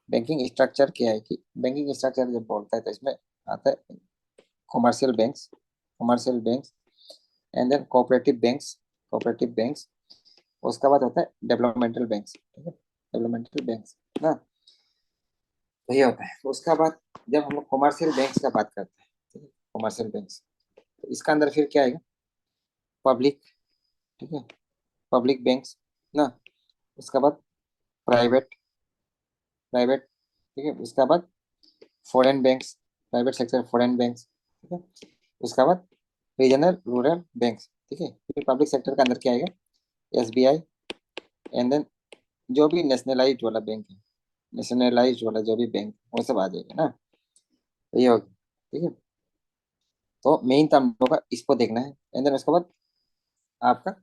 बैंकिंग स्ट्रक्चर क्या है कि बैंकिंग स्ट्रक्चर जब बोलता है तो इसमें आता है commercial banks and then cooperative banks, उसका बाद होता है डेवलपमेंटल बैंक्स, ठीक है, डेवलपमेंटल बैंक्स ना, तो ये होता है। उसका बाद जब हम लोग कमर्शियल बैंक्स का बात करते हैं, ठीक है, कमर्शियल बैंक्स, तो इसका अंदर फिर क्या आएगा, पब्लिक, ठीक है, पब्लिक बैंक्स ना, उसका बाद प्राइवेट प्राइवेट ठीक है, उसका बाद foreign banks, private sector foreign banks, ठीक है, उसका बाद रीजनल रूरल बैंक्स, ठीक है, फिर पब्लिक सेक्टर का अंदर क्या आएगा, SBI, एंड देन जो भी नेशनलाइज्ड वाला बैंक है, नेशनलाइज्ड वाला जो भी बैंक वो सब आ जाएगा ना, तो ये होगा, ठीक है। तो मेन तो हम लोग का इसको देखना है, एंड देन उसके बाद आपका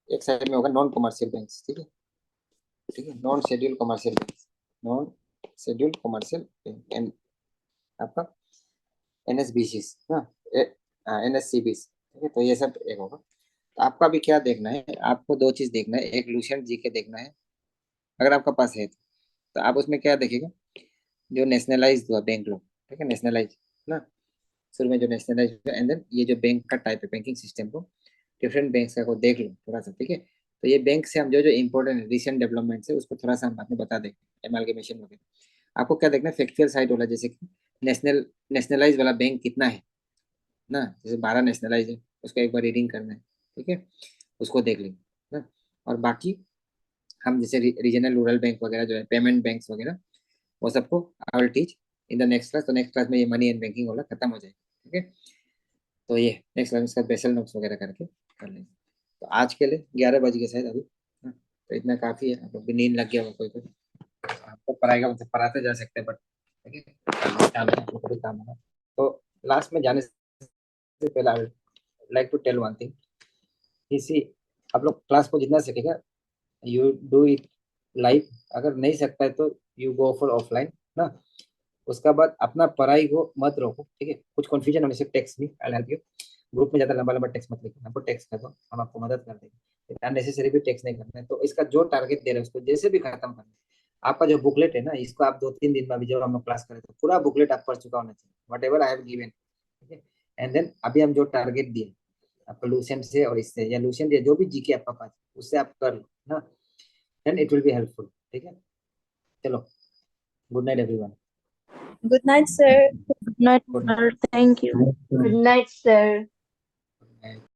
एक साइड में होगा नॉन कमर्शियल बैंक्स, ठीक है, non schedule commercial bank and आपका NSBCs ना, NSCBs, ठीक है, तो ये सब एक होगा। तो आपका भी क्या देखना है, आपको दो चीज देखना है, एक लुसेंट जीके देखना है अगर आपका पास है तो आप उसमें क्या देखेगा, जो नेशनलाइज हुआ बैंक लोग, ठीक है, नेशनलाइज ना, शुरू में जो नेशनलाइज हुआ, एंड देन ये जो बैंक का टाइप है बैंकिंग सिस्टम को, डिफरेंट बैंक्स का को देख लो थोड़ा सा, ठीक है, तो ये बैंक से हम जो जो इंपॉर्टेंट रिसेंट डेवलपमेंट्स है उसको थोड़ा सा हम बाद में बता देंगे, एमालगेमेशन वगैरह। आपको क्या देखना है, फैक्चुअल साइड वाला, जैसे कि नेशनलाइज वाला बैंक कितना है ना, जैसे 12 नेशनलाइज है, उसको एक बार रीडिंग करना है, ठीक है, उसको देख लेंगे ना। और बाकी हम जैसे रीजनल रूरल बैंक वगैरह जो है, पेमेंट बैंक्स वगैरह, वो सबको I will teach in the next class, तो नेक्स्ट क्लास में ये मनी एंड बैंकिंग वाला खत्म हो जाएगा, ठीक है, तो ये नेक्स्ट क्लास में इसका बेसल नोट्स वगैरह करके कर लेंगे। तो आज के लिए 11 बज गए शायद अभी, हाँ, तो इतना काफी है, आप लोग भी नींद लग गया होगा कोई कोई, आपको पढ़ाएगा मतलब पढ़ाते जा सकते हैं, बट ठीक है, काम है, आपको भी काम है। तो लास्ट में जाने से पहले I like to tell one thing, इसी आप लोग क्लास को जितना सकेगा यू डू इट लाइव, अगर नहीं सकता है तो यू गो फॉर ऑफलाइन ना। उसका बाद अपना पढ़ाई को मत रोको, ठीक है, कुछ कंफ्यूजन होने से text me, I help you, group में ज्यादा लंबा लंबा टेक्स्ट मत लिखना, हमको टेक्स्ट कर दो, हम आपको मदद कर देंगे, अननेसेसरी भी टेक्स्ट नहीं करना है। तो इसका जो टारगेट दे रहे हैं उसको जैसे भी खत्म करना है। आपका जो बुकलेट है ना, इसको आप 2-3 दिन में, अभी जब हम लोग क्लास करें तो पूरा बुकलेट आप पढ़ चुका होना चाहिए, what ever I have given, ठीक है, एंड देन अभी हम जो टारगेट दिए आपको लूसेंट से और इससे, या लूसेंट या जो भी जीके आपका पास उससे आप कर लो ना, then it will be helpful, ठीक है। चलो, good night everyone. Good night, sir. Good night, good sir. Thank you. Good night, sir. Night.